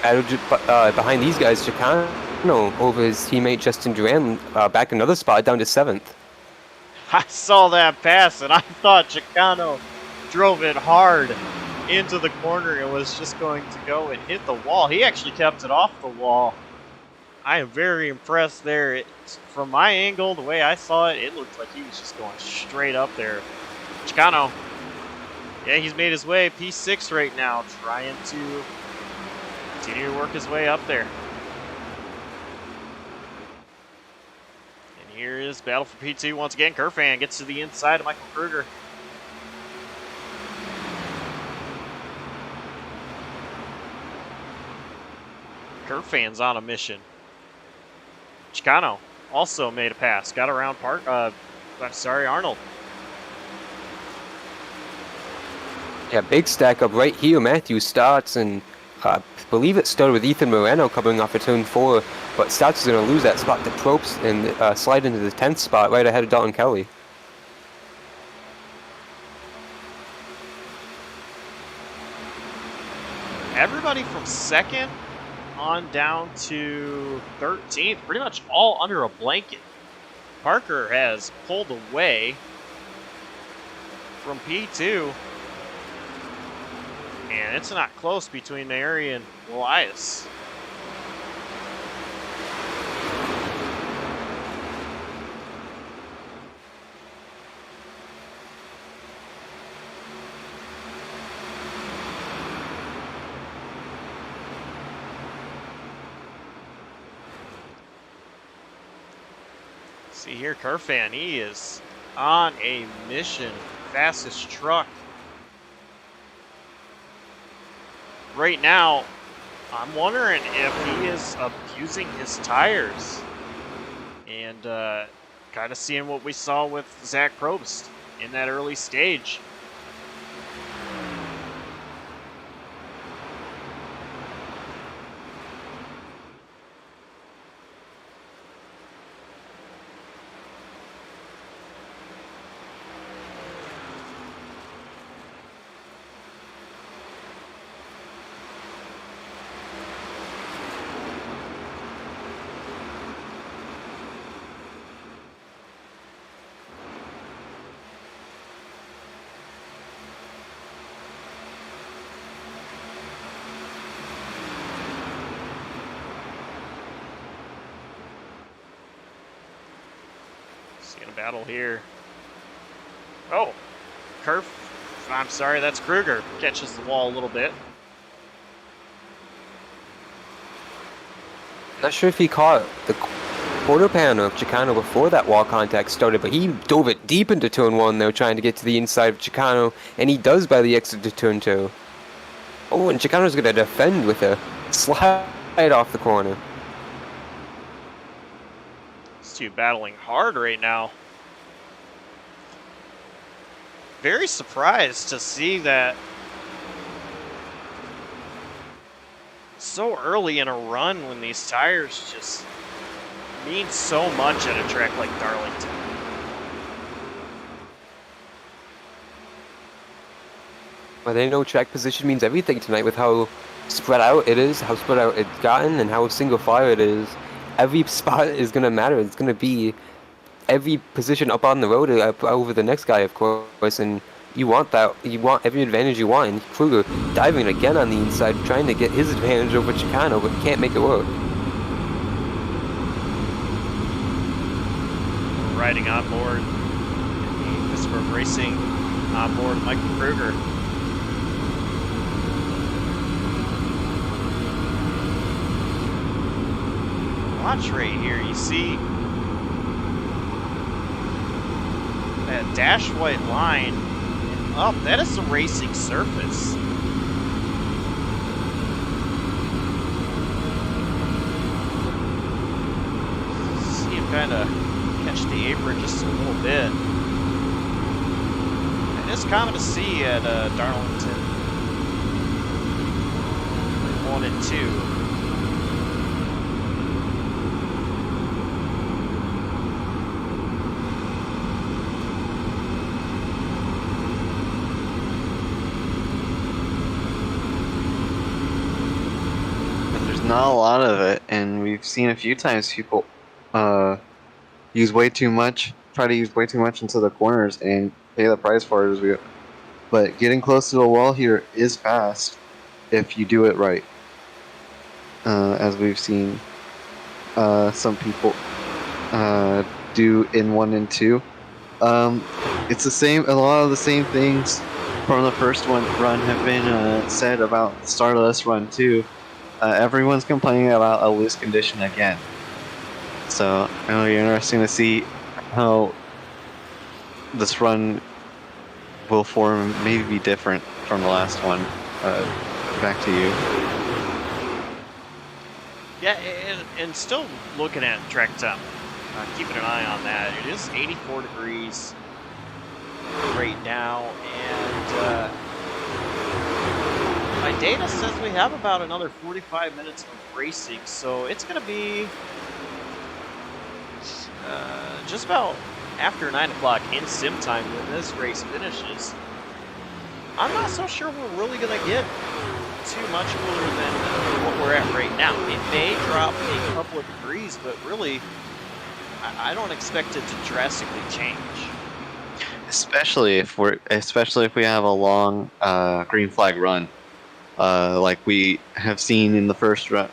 Behind these guys, Chicano over his teammate Justin Duran back another spot down to 7th. I saw that pass and I thought Chicano drove it hard into the corner and was just going to go and hit the wall. He actually kept it off the wall. I am very impressed there. From my angle, the way I saw it, it looked like he was just going straight up there. Chicano, yeah, he's made his way P6 right now, trying to continue to work his way up there. And here is battle for P2 once again. Kerfan gets to the inside of Michael Kruger. Kerfan's on a mission. Chicano also made a pass. Got around Arnold. Yeah, big stack up right here. Matthew starts, and I believe it started with Ethan Moreno coming off of turn 4, but Stotts is going to lose that spot to Probst and slide into the 10th spot right ahead of Dalton Kelly. Everybody from 2nd on down to 13th, pretty much all under a blanket. Parker has pulled away from P2. And it's not close between Mary and Elias. See here, Carfan, he is on a mission. Fastest truck. Right now, I'm wondering if he is abusing his tires. And kind of seeing what we saw with Zach Probst in that early stage. Seeing a battle here. Oh, Kerf. I'm sorry, that's Kruger. Catches the wall a little bit. Not sure if he caught the quarter panel of Chicano before that wall contact started, but he dove it deep into turn 1 though, trying to get to the inside of Chicano, and he does by the exit to turn 2. Oh, and Chicano's going to defend with a slide off the corner. These two battling hard right now. Very surprised to see that so early in a run when these tires just mean so much at a track like Darlington. But they know track position means everything tonight with how spread out it is, how spread out it's gotten, and how single file it is. Every spot is going to matter. It's going to be every position up on the road up over the next guy, of course, and you want that. You want every advantage you want. And Kruger diving again on the inside, trying to get his advantage over Chicano, but can't make it work. Riding on board the Pittsburgh Racing on board Michael Kruger. Watch right here, you see that dash white line and up, that is the racing surface. See him kind of catch the apron just a little bit. And it's common to see at Darlington 1 and 2. Not a lot of it, and we've seen a few times people use way too much, try to use way too much into the corners and pay the price for it as we. But getting close to the wall here is fast if you do it right, as we've seen some people do in 1 and 2. It's the same. A lot of the same things from the first run have been said about the start of this run too. Everyone's complaining about a loose condition again. So it'll be interesting to see how this run will form, maybe be different from the last one. Back to you. Yeah, and still looking at track temp, keeping an eye on that. It is 84 degrees right now, and my data says we have about another 45 minutes of racing, so it's going to be just about after 9 o'clock in sim time when this race finishes. I'm not so sure we're really going to get too much cooler than what we're at right now. It may drop a couple of degrees, but really, I don't expect it to drastically change. Especially if we have a long green flag run. Like we have seen in the first run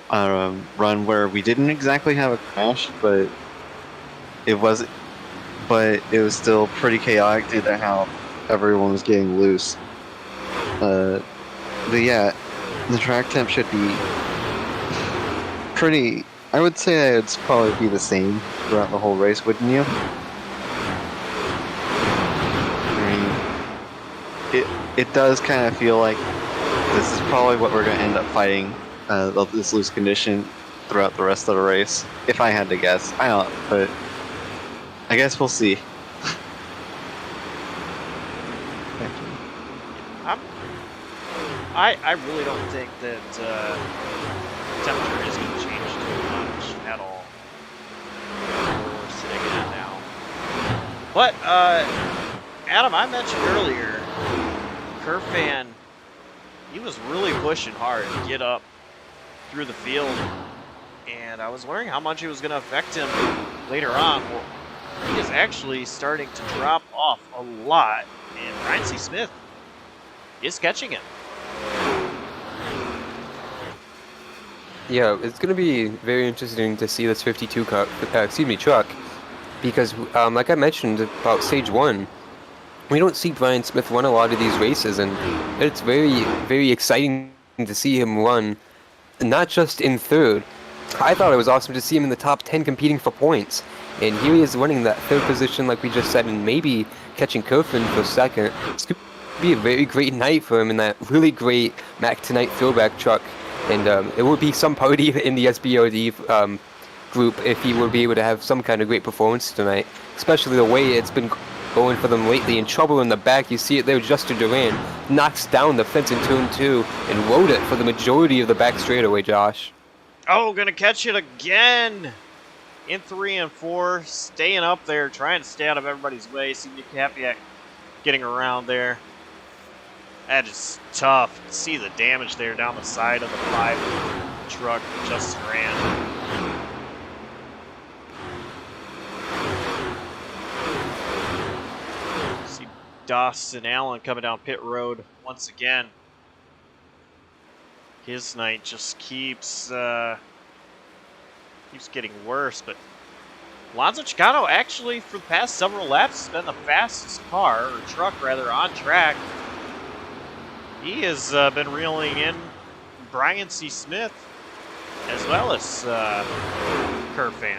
where we didn't exactly have a crash, but it was still pretty chaotic due to how everyone was getting loose. But yeah, the track temp should be pretty I would say it'd probably be the same throughout the whole race, wouldn't you? I mean, it does kind of feel like this is probably what we're going to end up fighting, this loose condition throughout the rest of the race. If I had to guess, I don't, but I guess we'll see. I really don't think that temperature is going to change too much at all. Where we're sitting at now. But Adam, I mentioned earlier, Kerfan, he was really pushing hard to get up through the field, and I was wondering how much it was going to affect him later on. Well, he is actually starting to drop off a lot, and Ryan C. Smith is catching him. Yeah, it's going to be very interesting to see this 52 truck, because like I mentioned about stage 1, we don't see Brian Smith run a lot of these races, and it's very, very exciting to see him run, not just in third. I thought it was awesome to see him in the top 10 competing for points, and here he is running that third position like we just said, and maybe catching Kerfan for second. It's going to be a very great night for him in that really great Mac Tonight Throwback truck. And it would be some party in the SBOD group if he would be able to have some kind of great performance tonight, especially the way it's been going for them lately. In trouble in the back, you see it there. Justin Duran knocks down the fence in turn 2 and rode it for the majority of the back straightaway, Josh. Oh, gonna catch it again in 3 and 4, staying up there, trying to stay out of everybody's way. See Nick Hapiak getting around there. That is tough. See the damage there down the side of the 5 truck that Justin ran. See Dawson Allen coming down pit road once again. His night just keeps getting worse, but Alonso Chicano actually for the past several laps has been the fastest car, or truck rather, on track. He has been reeling in Brian C. Smith as well as Kerfan.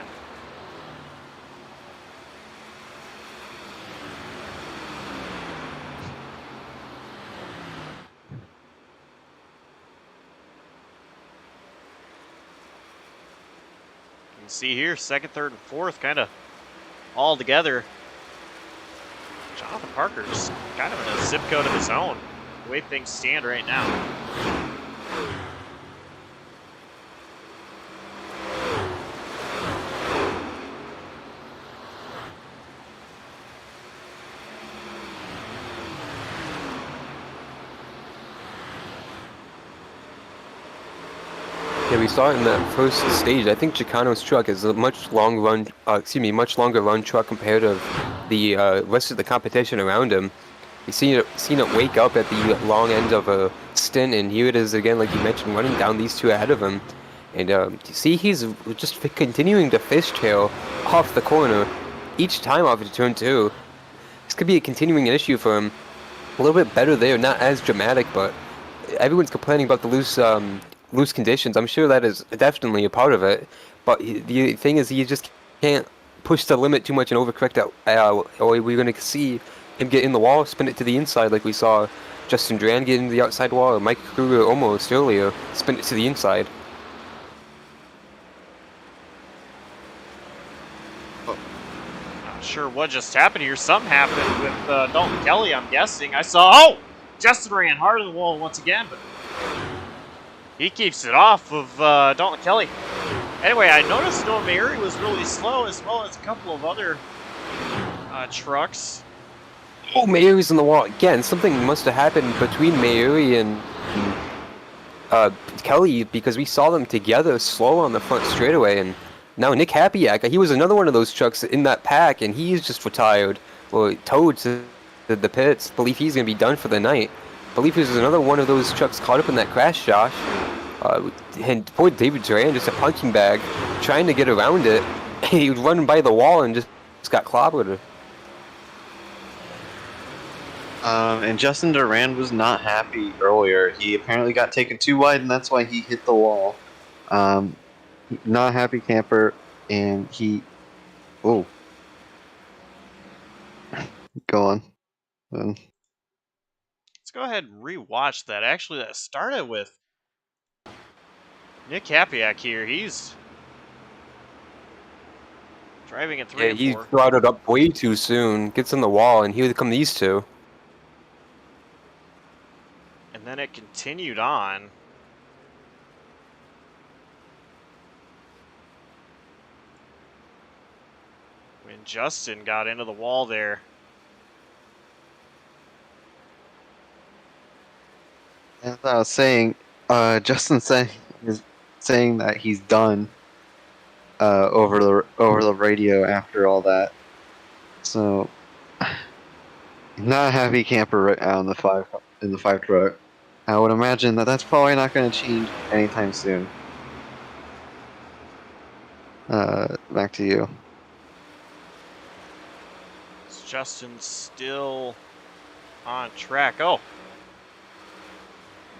You can see here, second, third, and fourth kind of all together. Jonathan Parker's kind of in a zip code of his own, the way things stand right now. Yeah, we saw it in that first stage. I think Chicano's truck is a much longer run truck compared to the rest of the competition around him. You've seen it wake up at the long end of a stint, and here it is again, like you mentioned, running down these two ahead of him. And you see he's just continuing to fishtail off the corner each time off into turn 2. This could be a continuing issue for him. A little bit better there, not as dramatic, but everyone's complaining about the loose conditions. I'm sure that is definitely a part of it. But the thing is, he just can't push the limit too much and overcorrect that, or we're going to see him get in the wall, spin it to the inside like we saw Justin Duran get into the outside wall, or Mike Kruger almost earlier, spin it to the inside. Not sure what just happened here. Something happened with Dalton Kelly, I'm guessing. I saw, Justin ran hard on the wall once again, but he keeps it off of Dalton Kelly. Anyway, I noticed Noah Mayuri was really slow, as well as a couple of other trucks. Oh, Mayuri's in the wall again. Something must have happened between Mayuri and Kelly, because we saw them together slow on the front straightaway. And now Nick Hapiak, he was another one of those trucks in that pack, and he's just retired or towed to the pits. Believe he's going to be done for the night. Believe there's another one of those trucks caught up in that crash, Josh. And poor David Duran, just a punching bag, trying to get around it. He was running by the wall and just got clobbered. And Justin Duran was not happy earlier. He apparently got taken too wide, and that's why he hit the wall. not a happy camper, and he. Oh, go on. Let's go ahead and rewatch that. Actually, that started with Nick Hapiak here. He's driving at 3 Yeah, and he 4. throttled up way too soon. Gets on the wall, and he would come these two. And then it continued on. When Justin got into the wall there. As I was saying, Justin is saying that he's done over the radio after all that. So, not a happy camper right now in the five truck. I would imagine that that's probably not going to change anytime soon. Back to you. Is Justin still on track? Oh.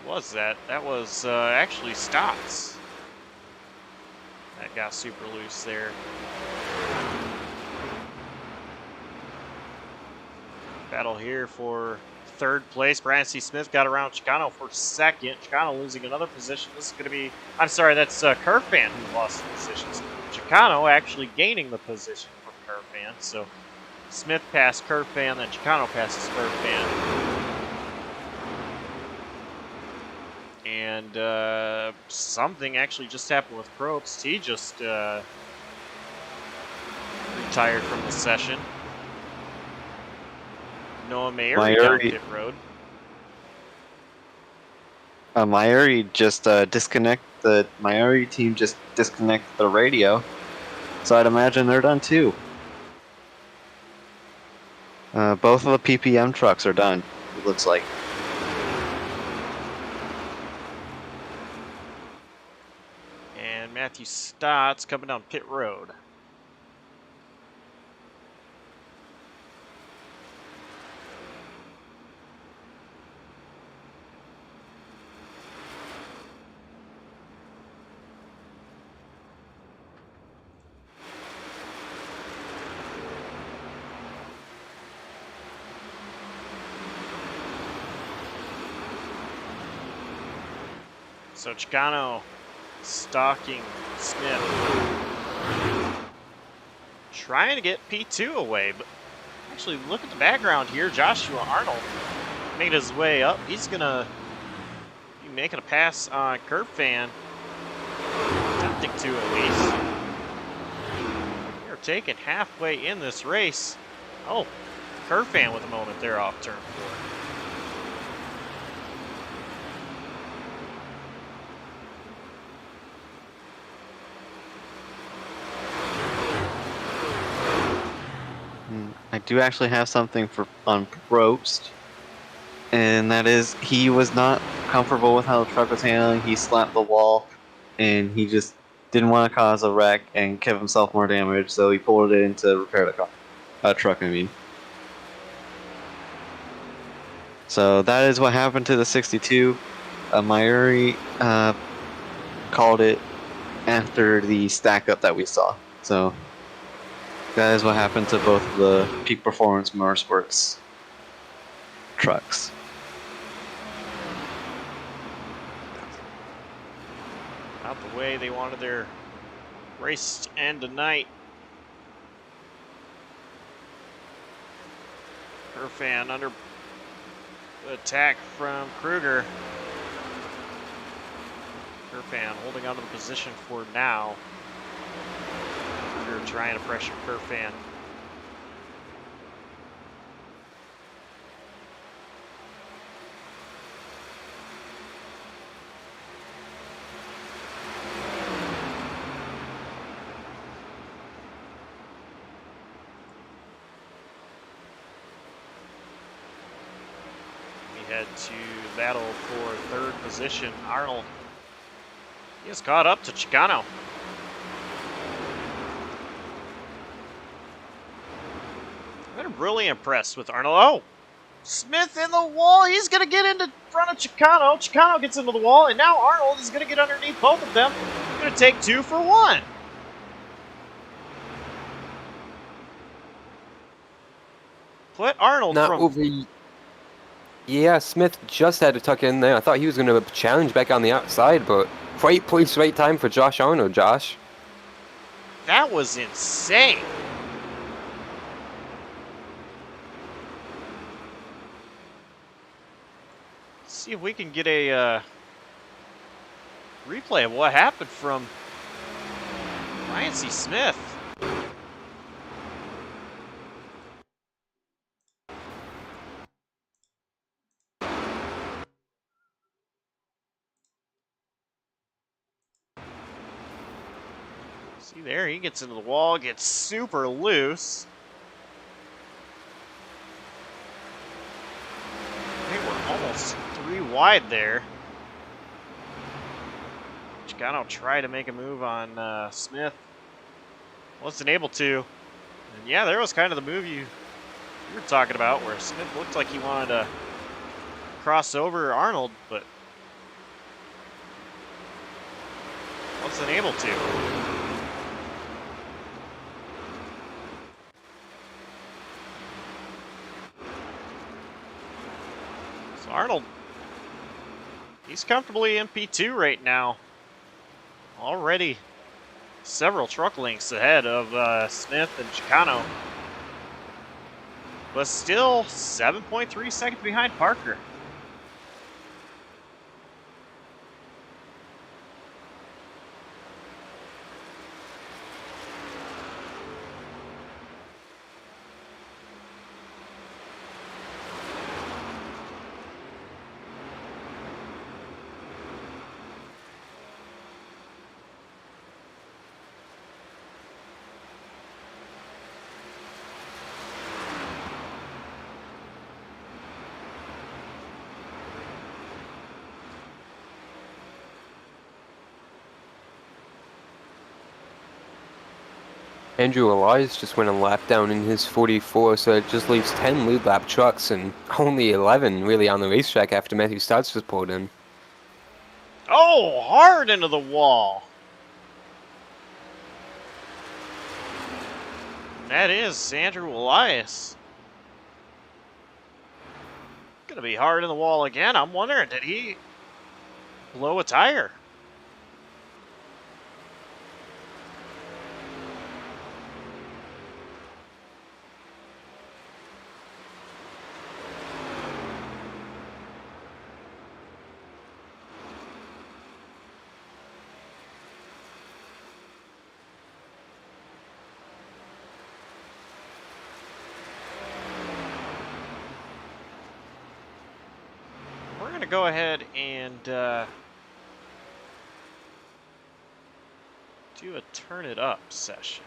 What was that? That was actually Stotts. That got super loose there. Battle here for third place. Brian C. Smith got around Chicano for second. Chicano losing another position. This is going to be... I'm sorry, that's Curfan who lost the positions. Chicano actually gaining the position from Curfan. So Smith passed Curfan, then Chicano passes Curfan. And something actually just happened with Probst. He just retired from the session. Noah Mayuri down pit road. Mayuri just the Mayuri team just disconnected the radio, so I'd imagine they're done too. Both of the PPM trucks are done, it looks like. And Matthew Stotts coming down pit road. So Chicano stalking Smith. Trying to get P2 away, but actually look at the background here. Joshua Arnold made his way up. He's gonna be making a pass on Curfan. Attempting to at least. They're taking halfway in this race. Oh, Curfan with a moment there off turn 4. I do actually have something on Probst, and that is he was not comfortable with how the truck was handling. He slapped the wall, and he just didn't want to cause a wreck and give himself more damage, so he pulled it in to repair the truck. I mean, so that is what happened to the 62. Mayuri called it after the stack up that we saw. So. That is what happened to both of the Peak Performance Motorsports trucks. Not the way they wanted their race to end tonight. Curfan under attack from Kruger. Curfan holding onto the position for now. Trying to pressure Curfan. We head to battle for third position. Arnold, he has caught up to Chicano. I'm really impressed with Arnold. Oh, Smith in the wall. He's going to get into front of Chicano. Chicano gets into the wall, and now Arnold is going to get underneath both of them. Gonna take 2 for 1. Put Arnold Not from. over. Yeah, Smith just had to tuck in there. I thought he was going to challenge back on the outside, but right place, right time for Josh Arnold, Josh. That was insane. Let's see if we can get a replay of what happened from Ryan C. Smith. See there, he gets into the wall, gets super loose. I think we're almost 3 wide there. Chicano tried to make a move on Smith. Wasn't able to. And yeah, there was kind of the move you were talking about where Smith looked like he wanted to cross over Arnold, but wasn't able to. So Arnold, he's comfortably in P2 right now. Already several truck lengths ahead of Smith and Chicano. But still 7.3 seconds behind Parker. Andrew Elias just went a lap down in his 44, so it just leaves 10 lead lap trucks and only 11 really on the racetrack after Matthew Stotts was pulled in. Oh, hard into the wall. That is Andrew Elias. Gonna be hard in the wall again. I'm wondering, did he blow a tire? We're going to go ahead and do a turn it up session.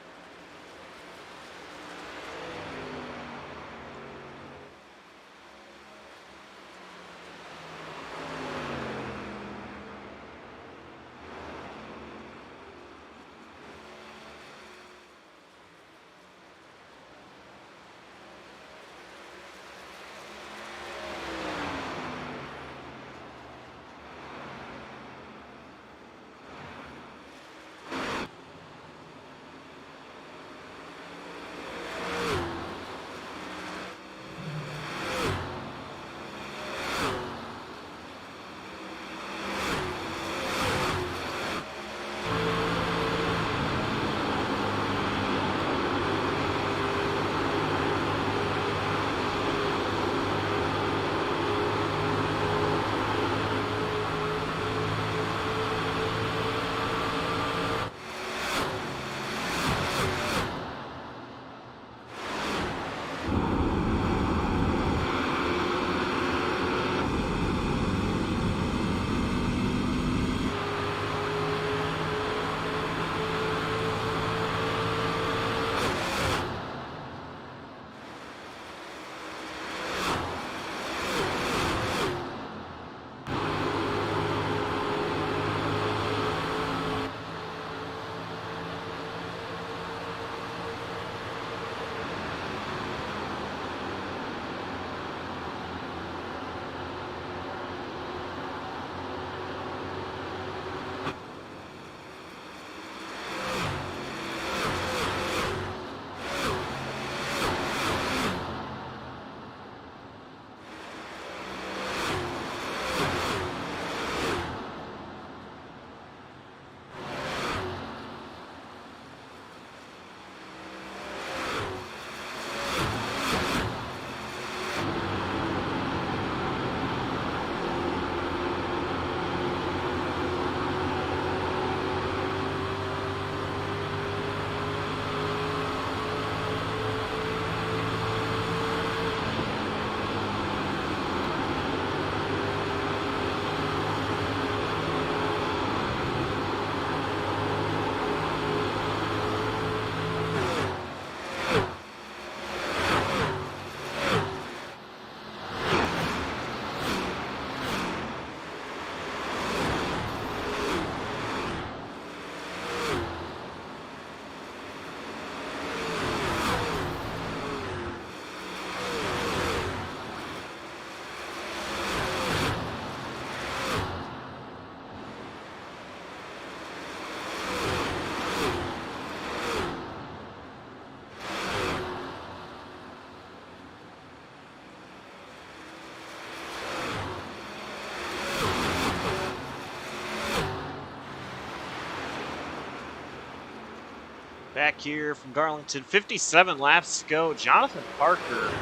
back here from Darlington. 57 laps to go. Jonathan Parker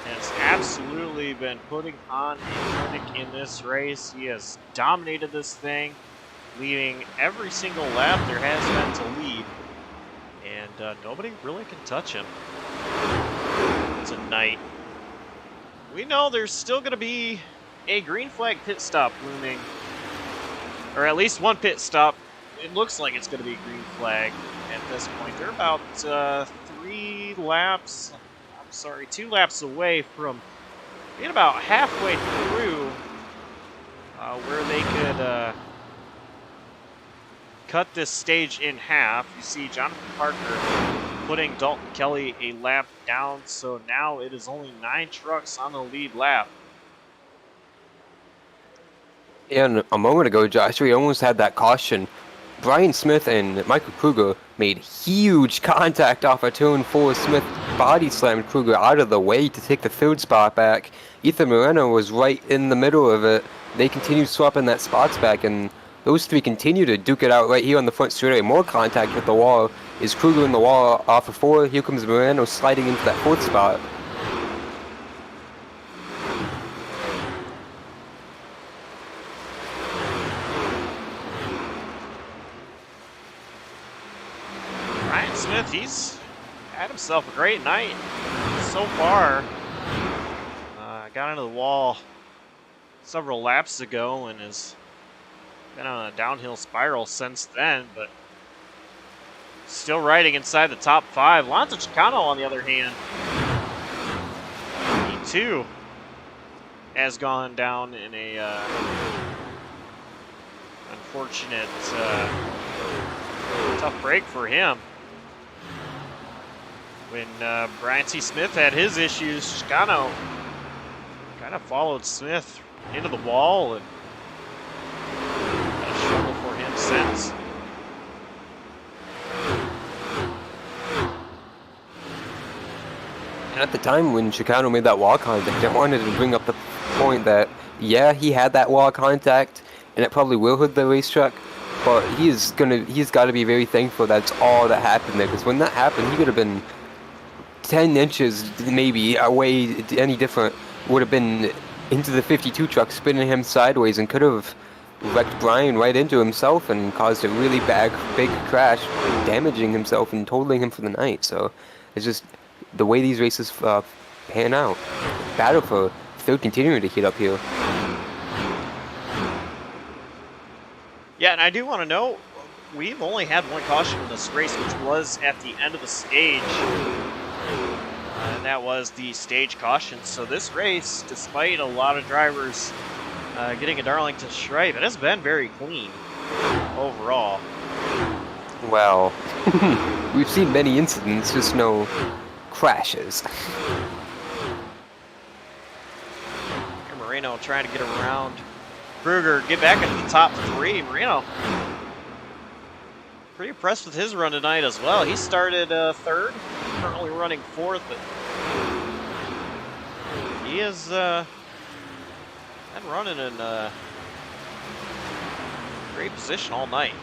has absolutely been putting on a clinic in this race. He has dominated this thing, leading every single lap there has been to lead. And nobody really can touch him tonight. We know there's still going to be a green flag pit stop looming, or at least one pit stop. It looks like it's going to be a green flag at this point. They're about 2 laps away from being about halfway through where they could cut this stage in half. You see Jonathan Parker putting Dalton Kelly a lap down, so now it is only 9 trucks on the lead lap. And a moment ago, Josh, we almost had that caution. Brian Smith and Michael Kruger made huge contact off of turn 4. Smith body slammed Kruger out of the way to take the 3rd spot back. Ethan Moreno was right in the middle of it. They continued swapping that spots back, and those 3 continue to duke it out right here on the front straightaway. More contact with the wall. Is Kruger in the wall off of 4? Here comes Moreno sliding into that 4th spot. Smith, he's had himself a great night so far. Got into the wall several laps ago and has been on a downhill spiral since then, but still riding inside the top 5. Lonzo Chicano, on the other hand, he too has gone down in a unfortunate tough break for him. When Brian C. Smith had his issues, Chicano kind of followed Smith into the wall, and a struggle for him since. And at the time when Chicano made that wall contact, I wanted to bring up the point that, yeah, he had that wall contact, and it probably will hurt the racetrack, but he's got to be very thankful that's all that happened there, because when that happened, he could have been 10 inches maybe away. Any different would have been into the 52 truck, spinning him sideways, and could have wrecked Brian right into himself and caused a really big crash, damaging himself and totaling him for the night. So it's just the way these races pan out. Battle for 3rd continuing to heat up here. Yeah, and I do want to know, we've only had one caution in this race, which was at the end of the stage. And that was the stage caution. So this race, despite a lot of drivers getting a Darlington stripe, it has been very clean overall. Well, we've seen many incidents, just no crashes. Here Moreno trying to get around Kruger, get back into the top 3. Moreno pretty impressed with his run tonight as well. He started 3rd, currently running 4th, but he has been running in great position all night.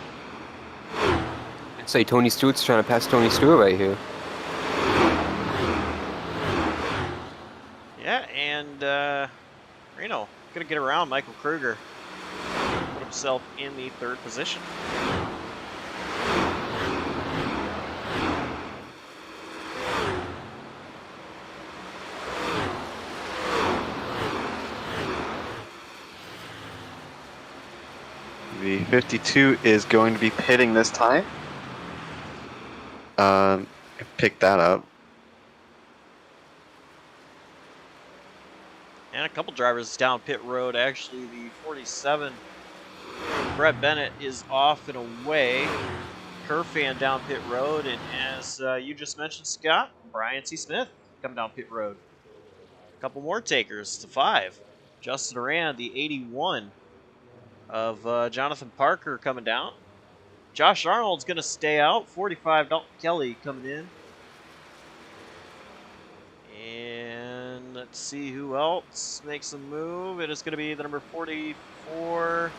I'd say Tony Stewart's trying to pass Tony Stewart right here. Yeah, and Moreno gonna get around Michael Kruger, put himself in the 3rd position. The 52 is going to be pitting this time. Pick that up. And a couple drivers down pit road. Actually, the 47, Brett Bennett, is off and away. Kerfan down pit road, and as you just mentioned, Scott, Brian C. Smith coming down pit road. A couple more takers to 5. Justin Arand, the 81 of Jonathan Parker, coming down. Josh Arnold's going to stay out. 45, Dalton Kelly coming in. And let's see who else makes a move. It is going to be the number 44.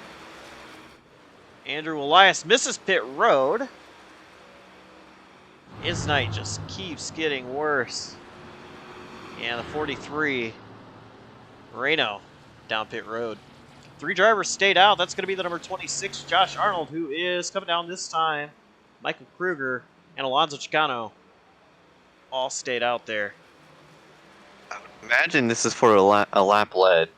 Andrew Elias misses pit road. his night just keeps getting worse. And the 43, Moreno, down pit road. 3 drivers stayed out. That's going to be the number 26, Josh Arnold, who is coming down this time. Michael Kruger and Alonso Chicano all stayed out there. Imagine this is for a lap lead.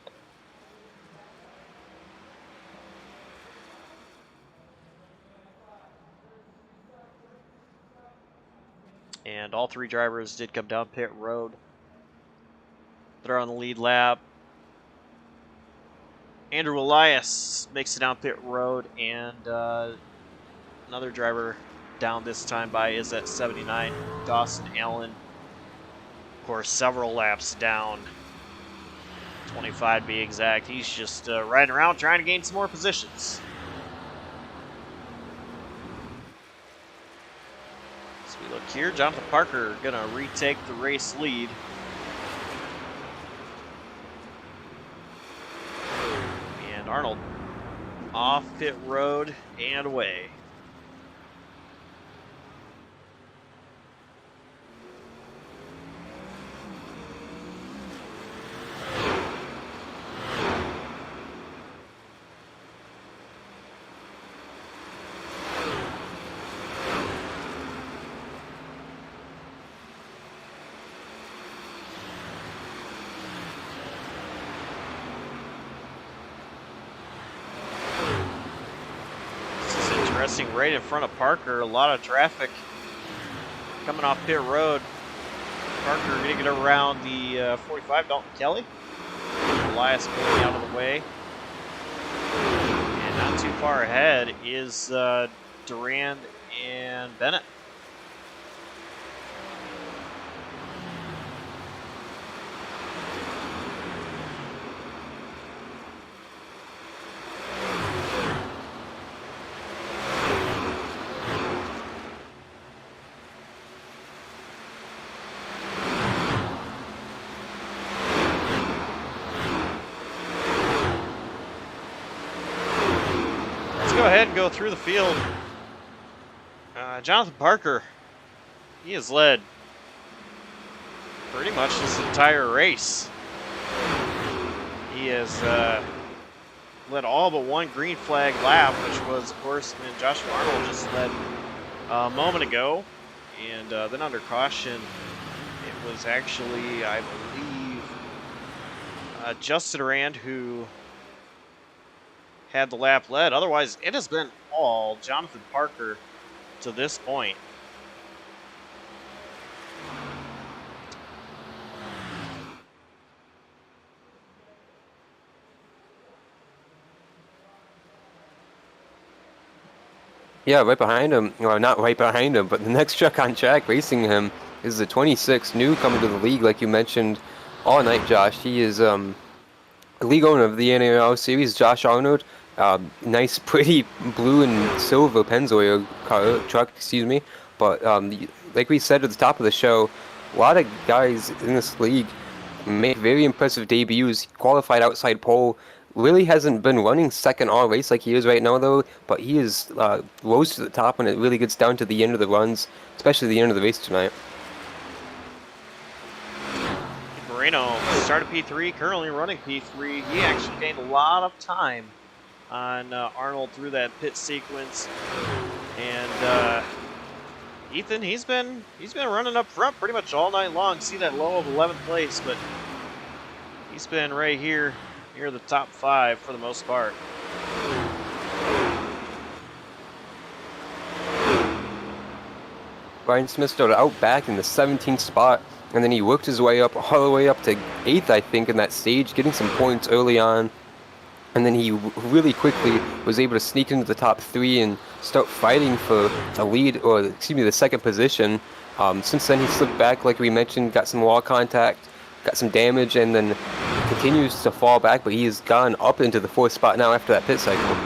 And all 3 drivers did come down pit road. They're on the lead lap. Andrew Elias makes it down pit road, and another driver down this time by is at 79, Dawson Allen. Of course, several laps down, 25 to be exact. He's just riding around trying to gain some more positions. As we look here, Jonathan Parker gonna retake the race lead. And Arnold off pit road and away. Right in front of Parker, a lot of traffic coming off pit road. Parker going to get around the 45, Dalton Kelly. Elias going out of the way. And not too far ahead is Durand and Bennett. Go ahead and go through the field. Jonathan Parker, he has led pretty much this entire race. He has led all but one green flag lap, which was, of course, when Joshua Arnold just led a moment ago. And then under caution, it was actually, I believe, Justin Durand who had the lap led. Otherwise, it has been all Jonathan Parker to this point. Yeah, right behind him. Well, not right behind him, but the next truck on track racing him is the 26, new coming to the league, like you mentioned all night, Josh. He is the league owner of the NAOR series, Josh Arnold. Nice, pretty blue and silver Pennzoil truck, excuse me. But like we said at the top of the show, a lot of guys in this league make very impressive debuts. Qualified outside pole, really hasn't been running second all race like he is right now though. But he is rose to the top when it really gets down to the end of the runs, especially the end of the race tonight. Moreno started P3, currently running P3. He actually gained a lot of time on Arnold through that pit sequence, and Ethan, he's been running up front pretty much all night long. See that low of 11th place, but he's been right here near the top 5 for the most part. Ryan Smith started out back in the 17th spot, and then he worked his way up all the way up to 8th, I think, in that stage, getting some points early on. And then he really quickly was able to sneak into the top 3 and start fighting for a lead, or excuse me, the second position. Since then, he slipped back, like we mentioned, got some wall contact, got some damage, and then continues to fall back. But he has gone up into the 4th spot now after that pit cycle.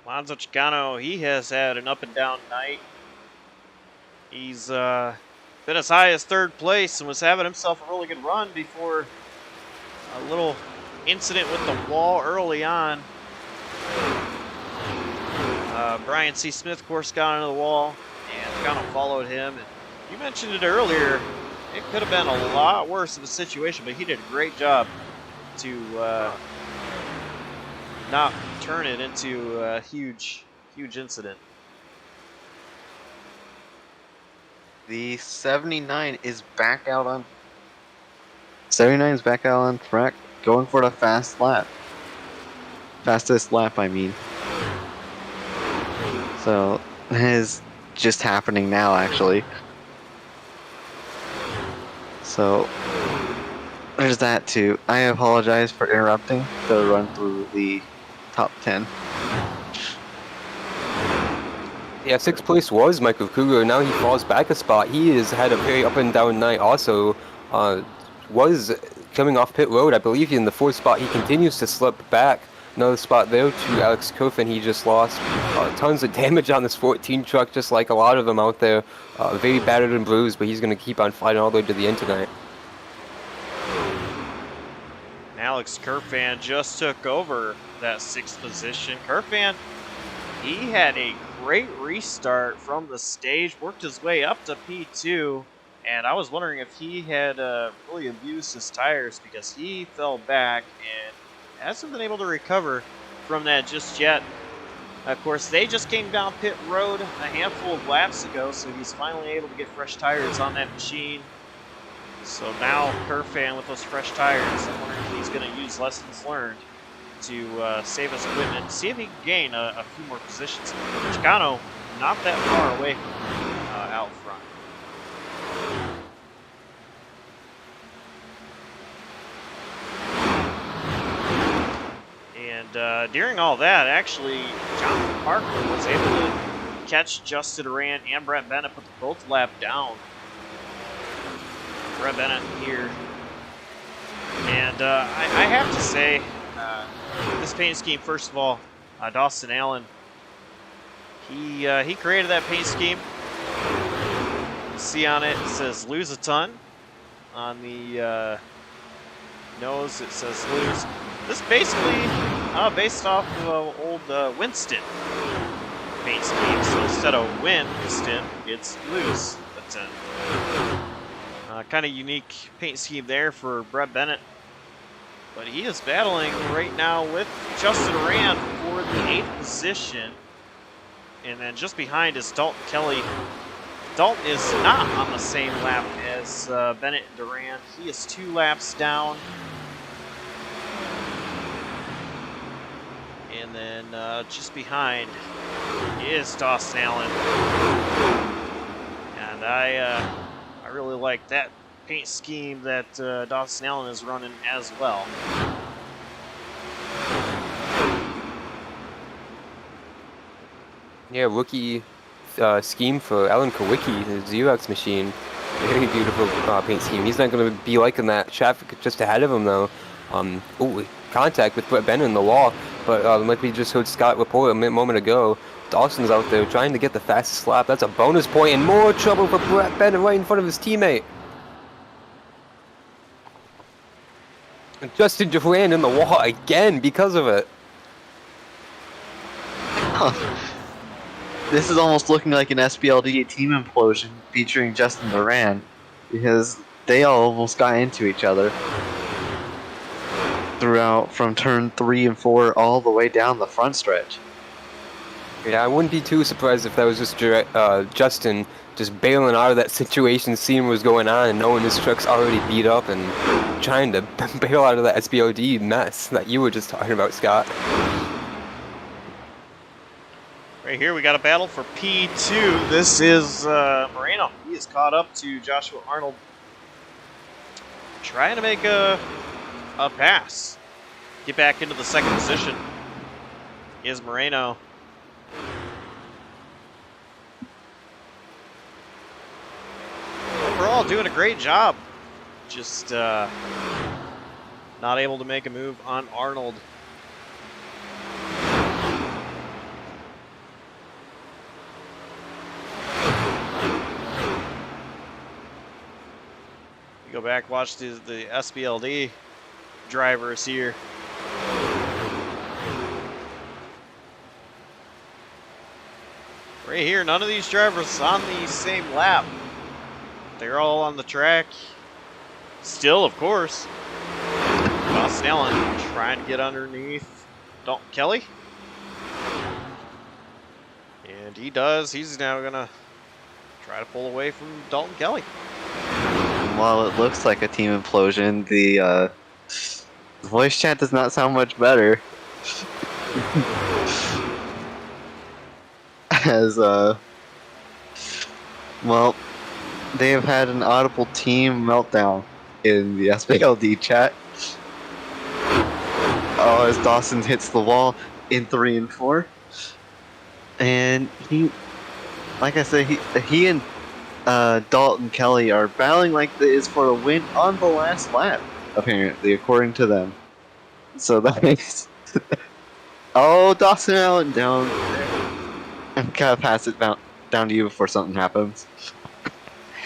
Alonso Chicano, he has had an up and down night. He's been as high as 3rd place and was having himself a really good run before a little incident with the wall early on. Brian C. Smith, of course, got into the wall and kind of followed him. And you mentioned it earlier. It could have been a lot worse of a situation, but he did a great job to not turn it into a huge incident. The 79 is back out on. 79 is back out on track, going for the fast lap. Fastest lap, I mean. So, it is just happening now, actually. So, there's that too. I apologize for interrupting the run through the top 10. Yeah, 6th place was Michael Kruger. Now he falls back a spot. He has had a very up and down night also. Was coming off pit road, I believe, in the 4th spot. He continues to slip back. Another spot there to Alex Kerfin. He just lost tons of damage on this 14 truck, just like a lot of them out there. Very battered and bruised, but he's going to keep on fighting all the way to the end tonight. Alex Kerfan just took over that 6th position. Kerfan, he had a great restart from the stage, worked his way up to P2, and I was wondering if he had really abused his tires because he fell back and hasn't been able to recover from that just yet. Of course, they just came down pit road a handful of laps ago, so he's finally able to get fresh tires on that machine. So now Kerfan with those fresh tires, I'm wondering if he's going to use lessons learned to save his equipment, see if he can gain a few more positions. Pocono not that far away from out front. And during all that, actually, Jonathan Parker was able to catch Justin Durant and Brett Bennett, put the both lap down. Brett Bennett here. And I have to say, this paint scheme, first of all, Dawson Allen, he created that paint scheme. You see on it, it says lose a ton. On the nose, it says lose. This is basically based off of old Winston paint scheme. So instead of Winston, it's lose a ton. Kind of unique paint scheme there for Brett Bennett. But he is battling right now with Justin Rand for the 8th position. And then just behind is Dalton Kelly. Dalton is not on the same lap as Bennett and Durant. He is 2 laps down. And then just behind is Dawson Allen. And I really like that paint scheme that Dawson Allen is running as well. Yeah, rookie scheme for Alan Kowicki, the Xerox machine. Very beautiful paint scheme. He's not going to be liking that traffic just ahead of him, though. Contact with Brett Bennett in the wall, but like we just heard Scott report a moment ago, Dawson's out there trying to get the fastest lap. That's a bonus point and more trouble for Brett Bennett right in front of his teammate. And Justin Durant in the wall again because of it. This is almost looking like an SBLD team implosion featuring Justin Durant, because they all almost got into each other throughout from turn 3 and 4 all the way down the front stretch. Yeah, I wouldn't be too surprised if that was just Justin just bailing out of that situation, seeing what was going on, and knowing his truck's already beat up and trying to bail out of that SBOD mess that you were just talking about, Scott. Right here, we got a battle for P2. This is Moreno. He is caught up to Joshua Arnold, trying to make a pass. Get back into the 2nd position is Moreno. Overall, doing a great job. Just not able to make a move on Arnold. Go back, watch the SBLD drivers here. Right here, none of these drivers on the same lap. They're all on the track. Still, of course. Dawson Allen trying to get underneath Dalton Kelly. And he does. He's now going to try to pull away from Dalton Kelly. While it looks like a team implosion, the voice chat does not sound much better. As well, they have had an audible team meltdown in the SPLD chat. Oh, as Dawson hits the wall in 3 and 4, and he, like I said, he and Dalton Kelly are battling like it is for a win on the last lap, apparently, according to them. So that makes. Oh, Dawson Allen down. I'm gonna pass it down to you before something happens.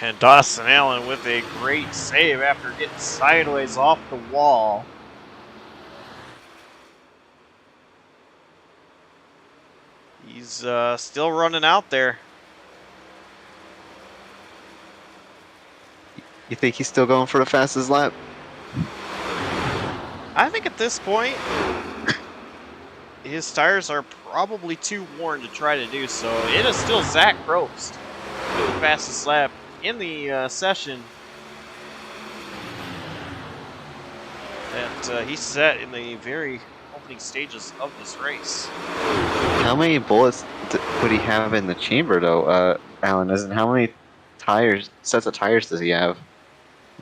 And Dawson Allen with a great save after getting sideways off the wall. He's still running out there. You think he's still going for the fastest lap? I think at this point, his tires are probably too worn to try to do so. It is still Zach Probst with the fastest lap in the session that he set in the very opening stages of this race. How many bullets would he have in the chamber, though, Alan? Isn't how many sets of tires does he have?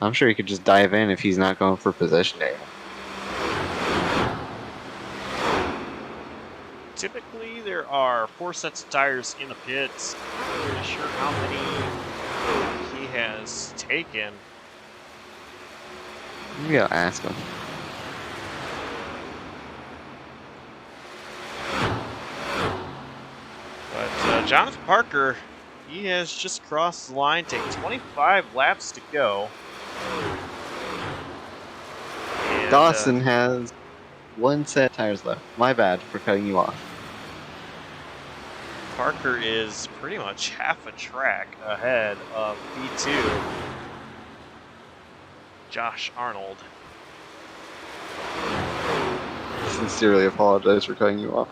I'm sure he could just dive in if he's not going for positioning. Typically, there are 4 sets of tires in the pits. I'm not really sure how many he has taken. Maybe I'll ask him. But Jonathan Parker, he has just crossed the line, taking 25 laps to go. And, Dawson has 1 set of tires left. My bad for cutting you off. Parker is pretty much half a track ahead of P2, Josh Arnold. Sincerely apologize for cutting you off.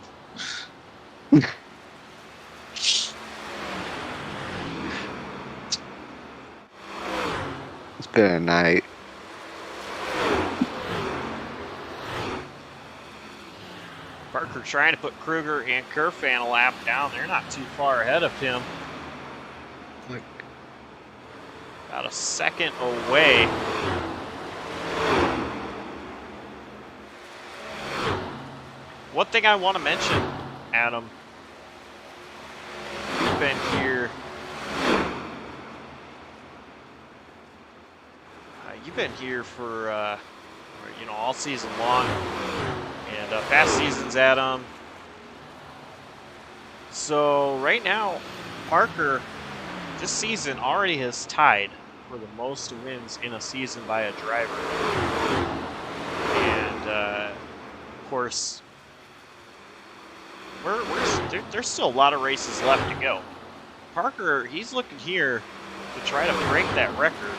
It's been a night. Parker trying to put Kruger and Kerfan a lap down. They're not too far ahead of him. About a second away. One thing I want to mention, Adam, you've been here. You've been here for all season long, and past seasons, Adam. So right now, Parker this season already has tied for the most wins in a season by a driver, and of course, there's still a lot of races left to go. Parker, he's looking here to try to break that record.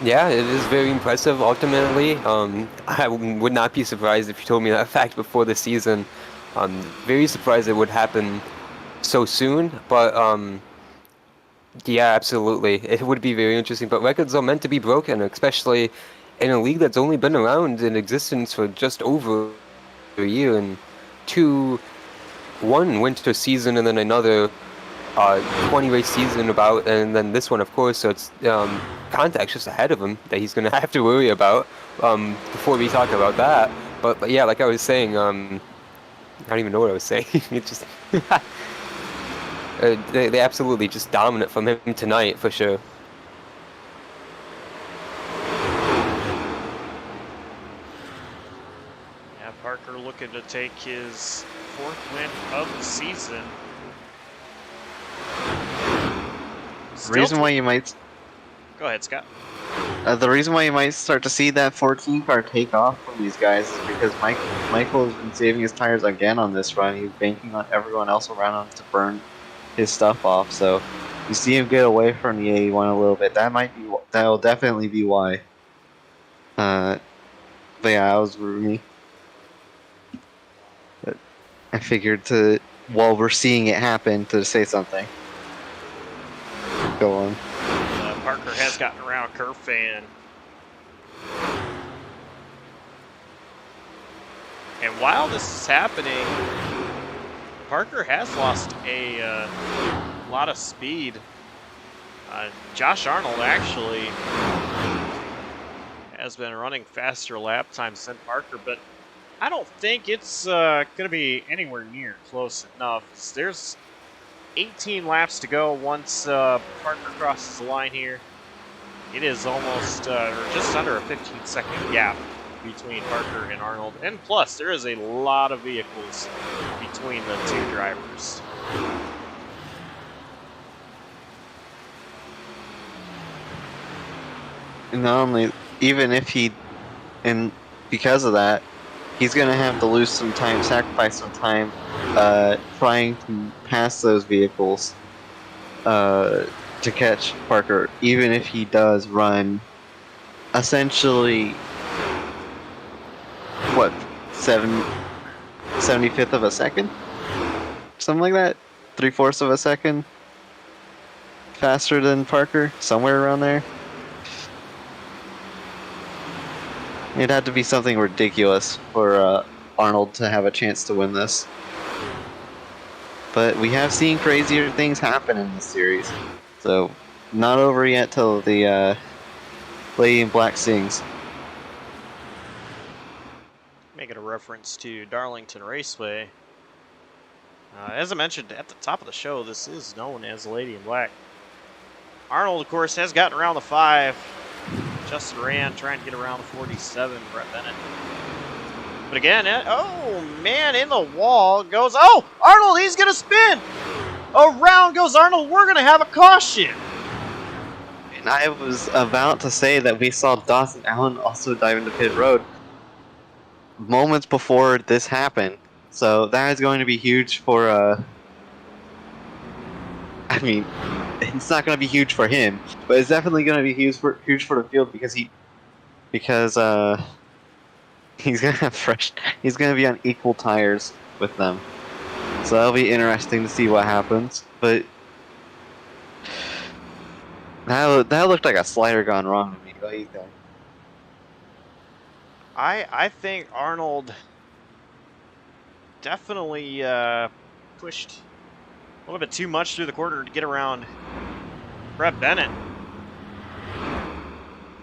Yeah, it is very impressive ultimately. I would not be surprised if you told me that fact before the season. Very surprised it would happen so soon, but yeah, absolutely. It would be very interesting, but records are meant to be broken, especially in a league that's only been around in existence for just over a year, and one winter season and then another 20 race season and then this one, of course, so it's contact's just ahead of him that he's going to have to worry about before we talk about that. But yeah, like I was saying, I don't even know what I was saying. It just they absolutely just dominant from him tonight for sure. Yeah, Parker looking to take his 4th win of the season. Reason why you might Go ahead, Scott. The reason why you might start to see that 14 car take off from these guys is because Michael has been saving his tires again on this run. He's banking on everyone else around him to burn his stuff off. So you see him get away from the 81 a little bit. That'll definitely be why. But yeah, that was roomy. But I figured while we're seeing it happen, to say something. Go on. Parker has gotten around Curve Fan. And while this is happening, Parker has lost a lot of speed. Josh Arnold actually has been running faster lap times than Parker, but I don't think it's going to be anywhere near close enough. There's 18 laps to go once Parker crosses the line here. It is almost just under a 15-second gap between Parker and Arnold. And plus, there is a lot of vehicles between the two drivers. And not only, and because of that, he's going to have to lose some time, sacrifice some time trying to pass those vehicles to catch Parker, even if he does run essentially, 75th of a second? Something like that? 3/4 of a second faster than Parker? Somewhere around there? It'd have to be something ridiculous for Arnold to have a chance to win this. But we have seen crazier things happen in this series. So, not over yet till the Lady in Black sings. Making a reference to Darlington Raceway. As I mentioned at the top of the show, this is known as the Lady in Black. Arnold, of course, has gotten around the 5. Justin Rand trying to get around the 47, Brett Bennett. But again, oh man, in the wall goes, oh, Arnold, he's going to spin. Around goes Arnold, we're going to have a caution. And I was about to say that we saw Dawson Allen also dive into pit road moments before this happened. So that is going to be huge for, I mean, it's not going to be huge for him, but it's definitely going to be huge for the field because he's going to have he's going to be on equal tires with them. So that'll be interesting to see what happens. But that looked like a slider gone wrong to me. What do you think? I think Arnold definitely pushed a little bit too much through the corner to get around Brett Bennett.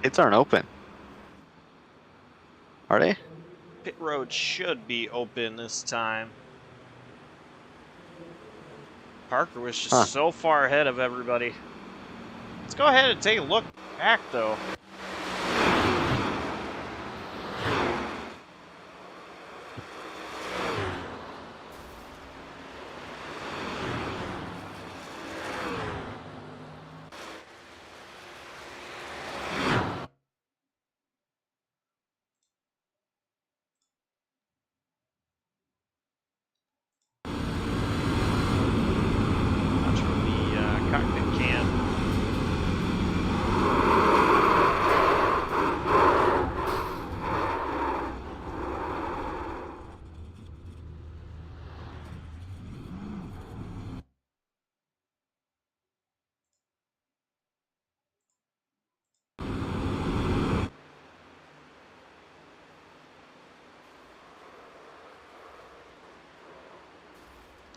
Pits aren't open. Are they? Pit road should be open this time. Parker was just so far ahead of everybody. Let's go ahead and take a look back, though. Cockpit cam.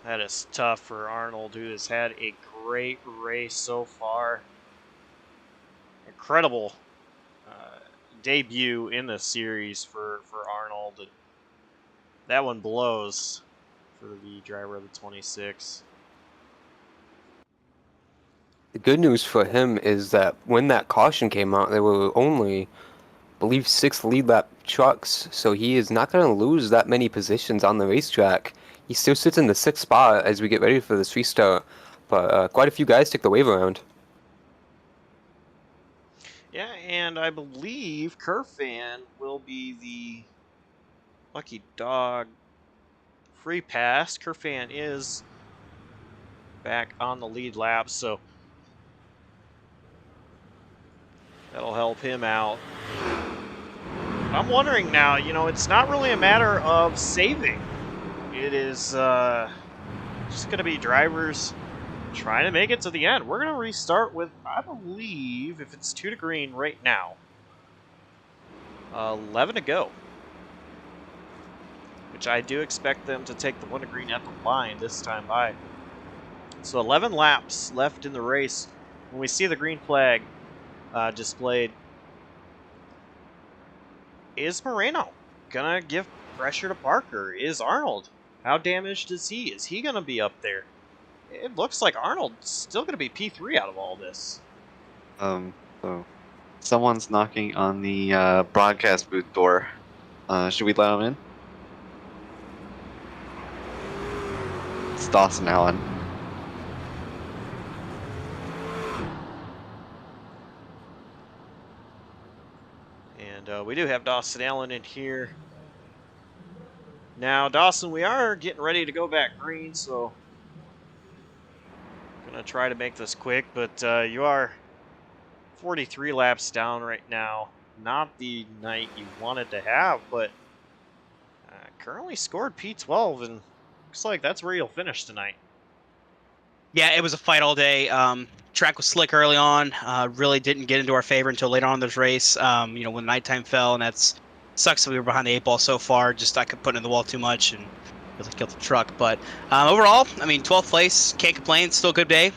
That is tough for Arnold, who has had a great race so far. Incredible debut in the series for Arnold. That one blows for the driver of the 26. The good news for him is that when that caution came out, there were only, I believe, 6 lead lap trucks, so he is not going to lose that many positions on the racetrack. He still sits in the 6th spot as we get ready for this restart, but quite a few guys took the wave around. Yeah, and I believe Kerfan will be the lucky dog free pass. Kerfan is back on the lead lap, so that'll help him out. I'm wondering now, it's not really a matter of saving. It is just going to be drivers trying to make it to the end. We're going to restart with, I believe, if it's 2 to green right now, 11 to go. Which I do expect them to take the 1 to green at the line this time by. So 11 laps left in the race. When we see the green flag displayed, is Moreno gonna give pressure to Parker? Is Arnold? How damaged is he? Is he gonna be up there? It looks like Arnold's still gonna be P3 out of all this. So someone's knocking on the broadcast booth door. Should we let him in? It's Dawson Allen. And we do have Dawson Allen in here. Now, Dawson, we are getting ready to go back green, so I'm going to try to make this quick, but you are 43 laps down right now. Not the night you wanted to have, but currently scored P12, and looks like that's where you'll finish tonight. Yeah, it was a fight all day. Track was slick early on. Really didn't get into our favor until later on in this race. When nighttime fell, and that's sucks that we were behind the 8 ball so far. Just I could put it in the wall too much and really killed the truck. But overall, 12th place, can't complain. Still a good day.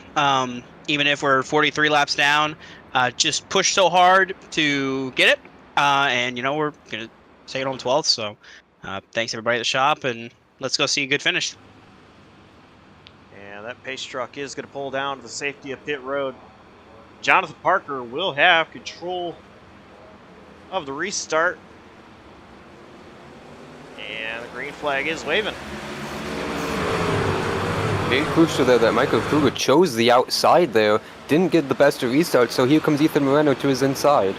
Even if we're 43 laps down, just pushed so hard to get it. And we're gonna take it home 12th. So thanks everybody at the shop, and let's go see a good finish. And that pace truck is going to pull down to the safety of pit road. Jonathan Parker will have control of the restart. And the green flag is waving. Very crucial there that Michael Kruger chose the outside there, didn't get the best of restart, so here comes Ethan Moreno to his inside.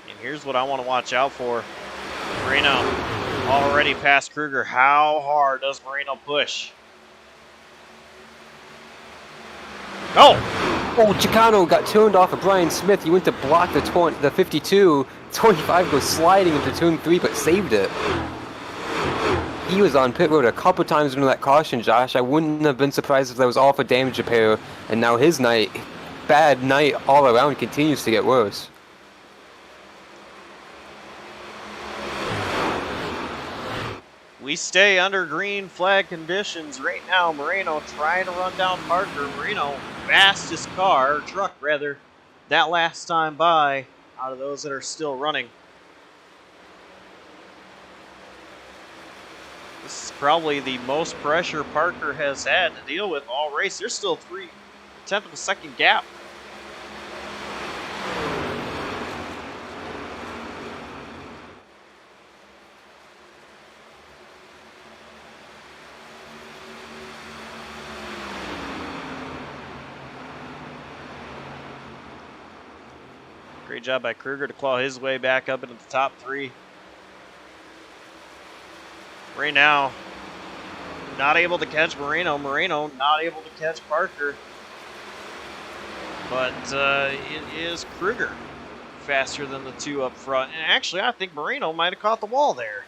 And here's what I want to watch out for. Moreno already past Kruger. How hard does Moreno push? No! Oh, Chicano got turned off of Brian Smith. He went to block the 52. 25 goes sliding into turn 3, but saved it. He was on pit road a couple times during that caution, Josh. I wouldn't have been surprised if that was all for damage repair. And now his bad night all around, continues to get worse. We stay under green flag conditions right now. Moreno trying to run down Parker. Moreno, fastest car, or truck rather, that last time by out of those that are still running. This is probably the most pressure Parker has had to deal with all race. There's still 3/10 of a second gap. Great job by Kruger to claw his way back up into the top 3. Right now, not able to catch Moreno. Moreno not able to catch Parker. But it is Kruger faster than the 2 up front. And actually, I think Moreno might have caught the wall there.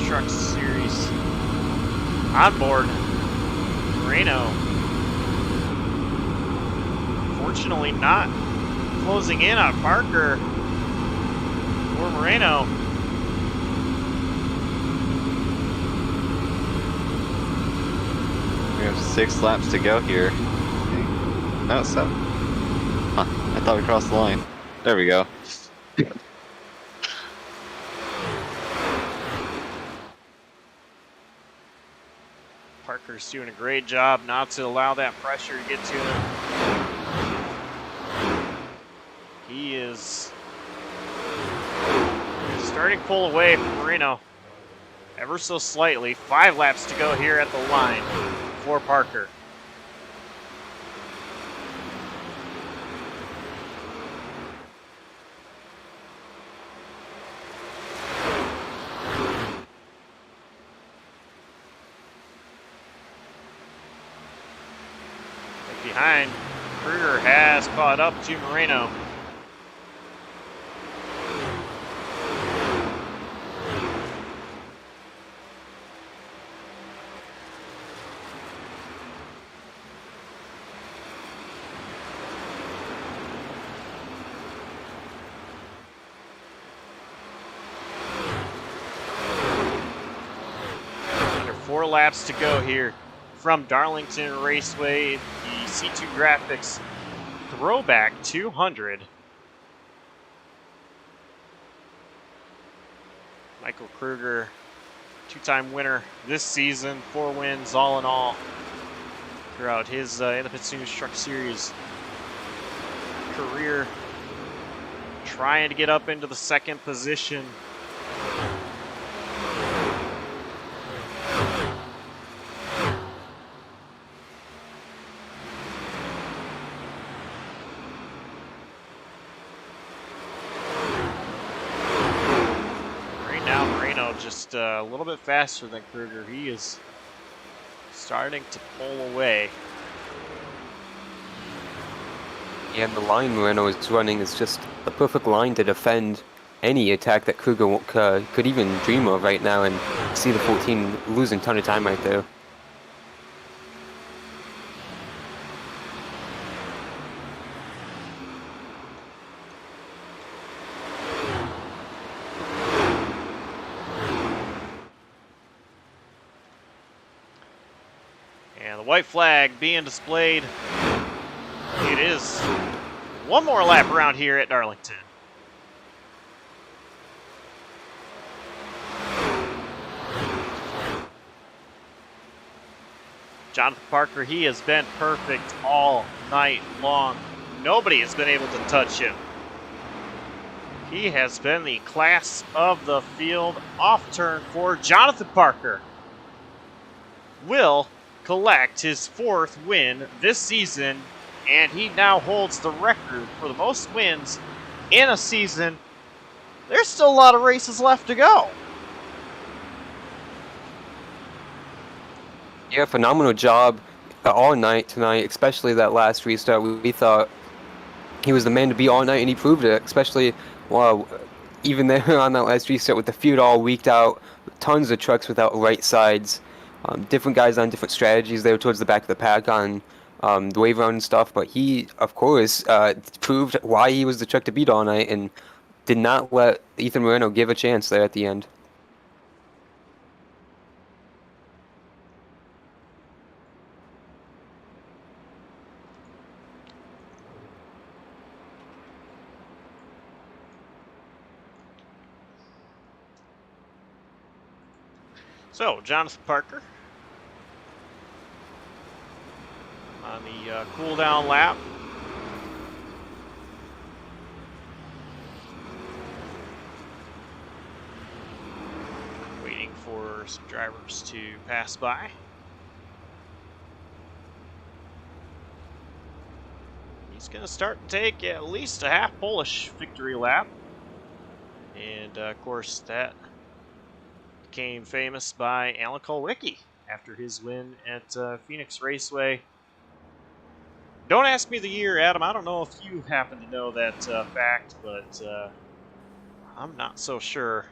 Truck Series on board. Moreno, fortunately not closing in on Parker or Moreno. We have 6 laps to go here. No, 7. Huh. thought we crossed the line. There we go. Parker's doing a great job not to allow that pressure to get to him. He is starting to pull away from Marino ever so slightly. 5 laps to go here at the line for Parker. Behind, Kruger has caught up to Moreno. Under 4 laps to go here from Darlington Raceway. C2 Graphics Throwback 200. Michael Kruger, 2-time winner this season, 4 wins all in all throughout his in the Pitsune Truck Series career. Trying to get up into the 2nd position. Just a little bit faster than Kruger. He is starting to pull away. And the line Moreno is running is just the perfect line to defend any attack that Kruger could even dream of right now, and see the 14 losing a ton of time right there. And the white flag being displayed. It is one more lap around here at Darlington. Jonathan Parker, he has been perfect all night long. Nobody has been able to touch him. He has been the class of the field. Off turn for Jonathan Parker will collect his 4th win this season, and he now holds the record for the most wins in a season. There's still a lot of races left to go. Yeah, phenomenal job all night tonight, especially that last restart. We thought he was the man to be all night, and he proved it, especially even there on that last restart with the field all weaked out, tons of trucks without right sides. Different guys on different strategies there towards the back of the pack on the wave run and stuff, but he, of course, proved why he was the truck to beat all night and did not let Ethan Moreno give a chance there at the end. So, Jonathan Parker on the cool down lap. Waiting for some drivers to pass by. He's going to start to take at least a half Polish victory lap. And, of course, that became famous by Alan Kulwicki after his win at Phoenix Raceway. Don't ask me the year, Adam. I don't know if you happen to know that fact, but I'm not so sure.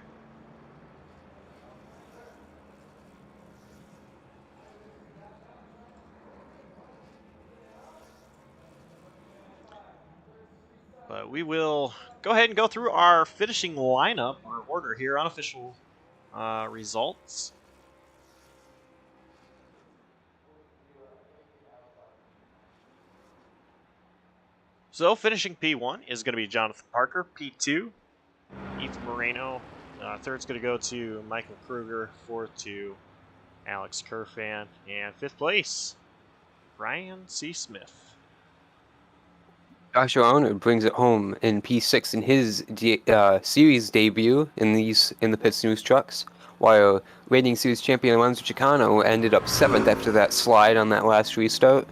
But we will go ahead and go through our finishing lineup, our order here, unofficial results. So finishing P1 is going to be Jonathan Parker. P2, Ethan Moreno. Third's going to go to Michael Kruger. Fourth to Alex Kerfan. And fifth place, Ryan C. Smith. Joshua Arnold brings it home in P6 in his series debut in the Pit Snooze trucks, while reigning series champion Lorenzo Chicano ended up 7th after that slide on that last restart.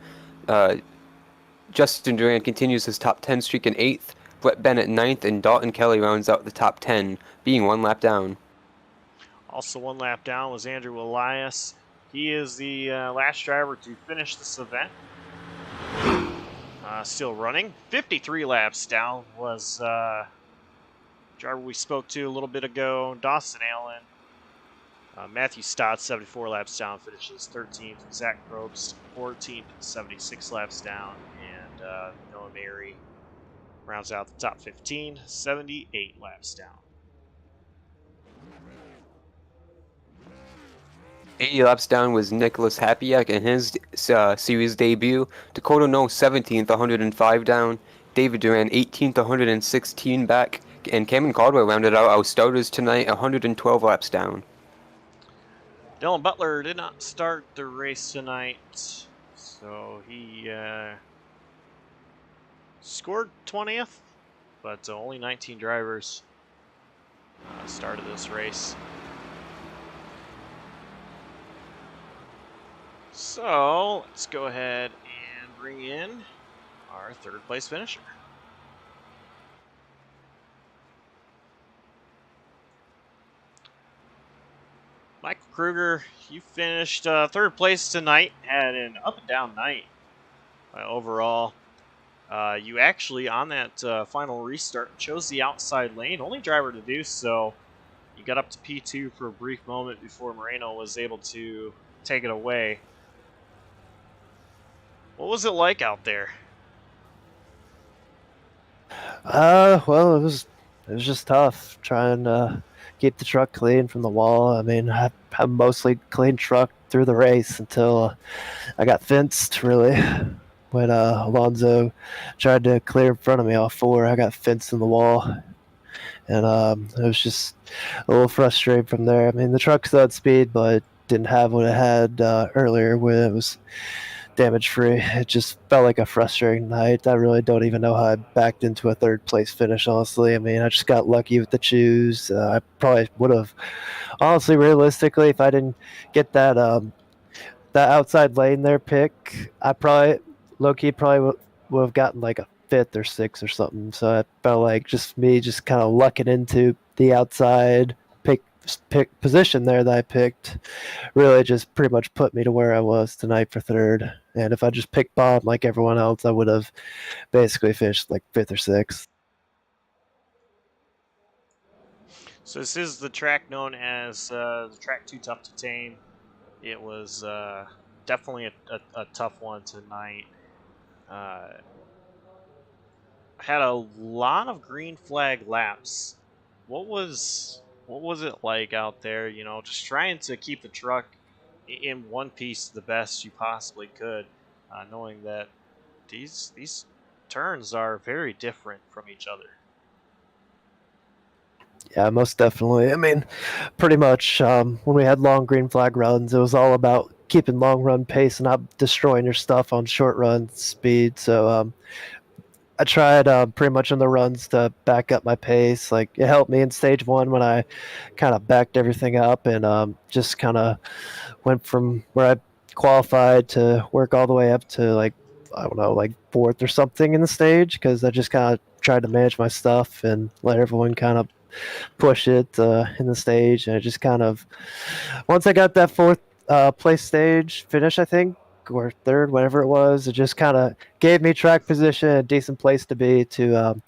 Justin Duran continues his top 10 streak in 8th, Brett Bennett 9th, and Dalton Kelly rounds out the top 10, being 1 lap down. Also 1 lap down was Andrew Elias. He is the last driver to finish this event. Still running. 53 laps down was driver we spoke to a little bit ago, Dawson Allen. Matthew Stott, 74 laps down, finishes 13th. Zach Probst, 14th, 76 laps down. And Noah Mary rounds out the top 15, 78 laps down. 80 laps down was Nicholas Hapiak in his series debut. Dakota No 17th, 105 down. David Duran 18th, 116 back. And Cameron Caldwell rounded out our starters tonight, 112 laps down. Dylan Butler did not start the race tonight, so he scored 20th, but only 19 drivers started this race. So let's go ahead and bring in our third place finisher. Michael Kruger, you finished third place tonight. Had an up and down night overall. You actually, on that final restart, chose the outside lane. Only driver to do so. You got up to P2 for a brief moment before Moreno was able to take it away. What was it like out there? Well, it was just tough trying to keep the truck clean from the wall. I mean, I mostly clean truck through the race until I got fenced, really. When Alonso tried to clear in front of me off 4, I got fenced in the wall. And it was just a little frustrating from there. I mean, the truck still had speed, but didn't have what it had earlier when it was damage-free. It just felt like a frustrating night. I really don't even know how I backed into a third-place finish, honestly. I mean, I just got lucky with the choose. I probably would have, honestly, realistically, if I didn't get that that outside lane there pick, I probably, low-key, probably would have gotten like a 5th or 6th or something. So it felt like just me just kind of lucking into the outside pick position there that I picked really just pretty much put me to where I was tonight for third. And if I just picked Bob like everyone else, I would have basically finished like 5th or 6th. So this is the track known as the track Too Tough to Tame. It was definitely a tough one tonight. Had a lot of green flag laps. What was it like out there? You know, just trying to keep the truck in one piece the best you possibly could, knowing that these turns are very different from each other. Yeah, most definitely. I mean, pretty much when we had long green flag runs, it was all about keeping long run pace and not destroying your stuff on short run speed. So I tried pretty much on the runs to back up my pace. Like, it helped me in stage 1 when I kind of backed everything up and just kind of went from where I qualified to work all the way up to like, I don't know, like 4th or something in the stage, because I just kind of tried to manage my stuff and let everyone kind of push it in the stage. And it just kind of, once I got that 4th place stage finish, I think, or 3rd, whatever it was, it just kind of gave me track position, a decent place to be to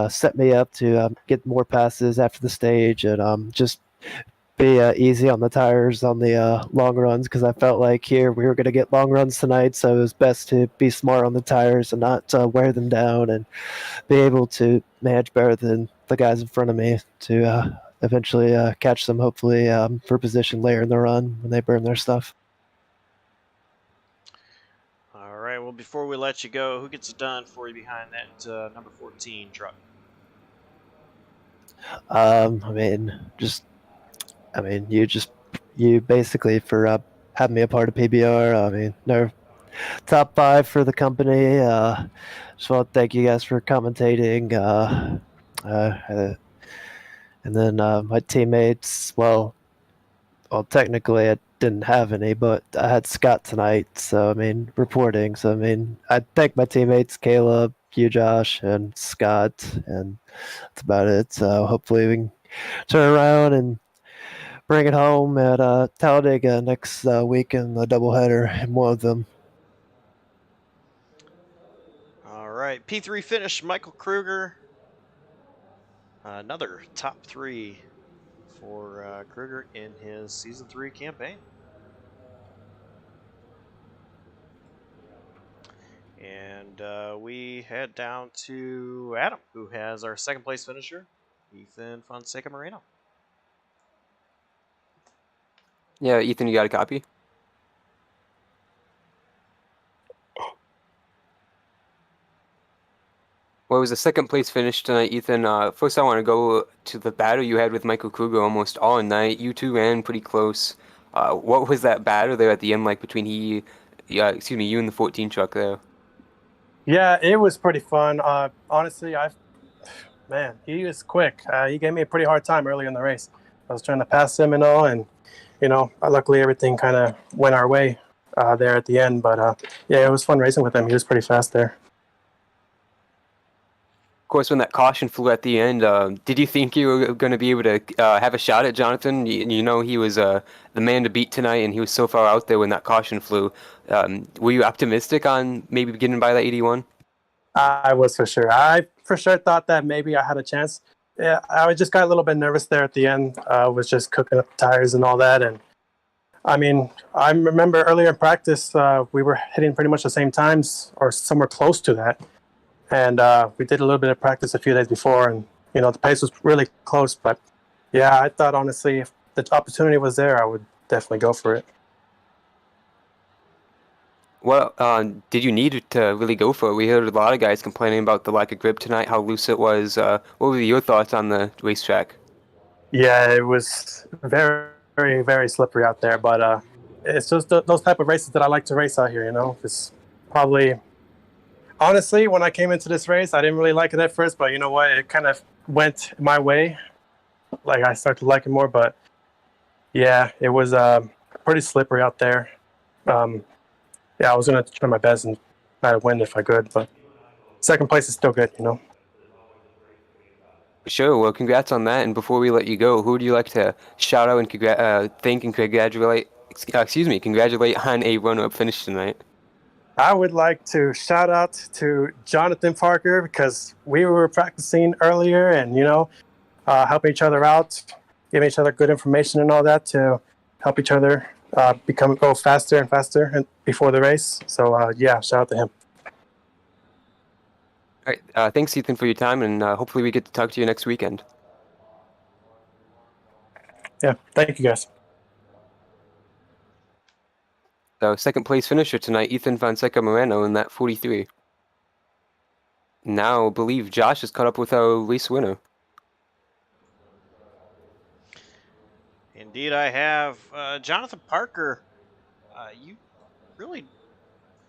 set me up to get more passes after the stage and just be easy on the tires on the long runs, because I felt like here we were going to get long runs tonight, so it was best to be smart on the tires and not wear them down and be able to manage better than the guys in front of me to eventually catch them, hopefully, for position later in the run when they burn their stuff. All right, we'll before we let you go, who gets it done for you behind that number 14 truck? I mean, you basically for having me a part of PBR. I mean, no top 5 for the company. Just want to thank you guys for commentating. And then my teammates, well, technically I didn't have any, but I had Scott tonight. So I mean, reporting. So I mean, I thank my teammates, Caleb, you, Josh, and Scott, and that's about it. So hopefully we can turn around and bring it home at Talladega next weekend, the doubleheader in one of them. All right, P3 finish, Michael Kruger. Another top 3 for Kruger in his Season 3 campaign. And we head down to Adam, who has our second place finisher, Ethan Fonseca Moreno. Yeah, Ethan, you got a copy? Well, it was a second place finish tonight, Ethan. First, I want to go to the battle you had with Michael Kruger almost all night. You two ran pretty close. What was that battle there at the end like between you and the 14 truck there? Yeah, it was pretty fun. Honestly, man, he was quick. He gave me a pretty hard time early in the race. I was trying to pass him and all, and luckily everything kind of went our way there at the end. But yeah, it was fun racing with him. He was pretty fast there. Of course, when that caution flew at the end, did you think you were going to be able to have a shot at Jonathan? You know he was the man to beat tonight, and he was so far out there when that caution flew. Were you optimistic on maybe getting by that 81? I was for sure. I for sure thought that maybe I had a chance. Yeah, I just got a little bit nervous there at the end. Was just cooking up tires and all that. And I mean, I remember earlier in practice, we were hitting pretty much the same times or somewhere close to that. And we did a little bit of practice a few days before, and the pace was really close. But yeah, I thought honestly, if the opportunity was there, I would definitely go for it. Well, did you need to really go for it? We heard a lot of guys complaining about the lack of grip tonight, how loose it was. What were your thoughts on the racetrack? Yeah, it was very, very, very slippery out there. But it's just those type of races that I like to race out here. It's probably. Honestly, when I came into this race, I didn't really like it at first, but you know what? It kind of went my way. Like, I started to like it more, but yeah, it was pretty slippery out there. Yeah, I was going to try my best and try to win if I could, but second place is still good. Sure. Well, congrats on that. And before we let you go, who would you like to shout out and thank and congratulate? Congratulate on a runner-up finish tonight. I would like to shout out to Jonathan Parker because we were practicing earlier and, helping each other out, giving each other good information and all that to help each other go faster and faster before the race. So, yeah, shout out to him. All right. Thanks, Ethan, for your time, and hopefully we get to talk to you next weekend. Yeah, thank you, guys. So, second place finisher tonight, Ethan Fonseca Moreno in that 43. Now, I believe Josh is caught up with our race winner. Indeed, I have. Jonathan Parker, you really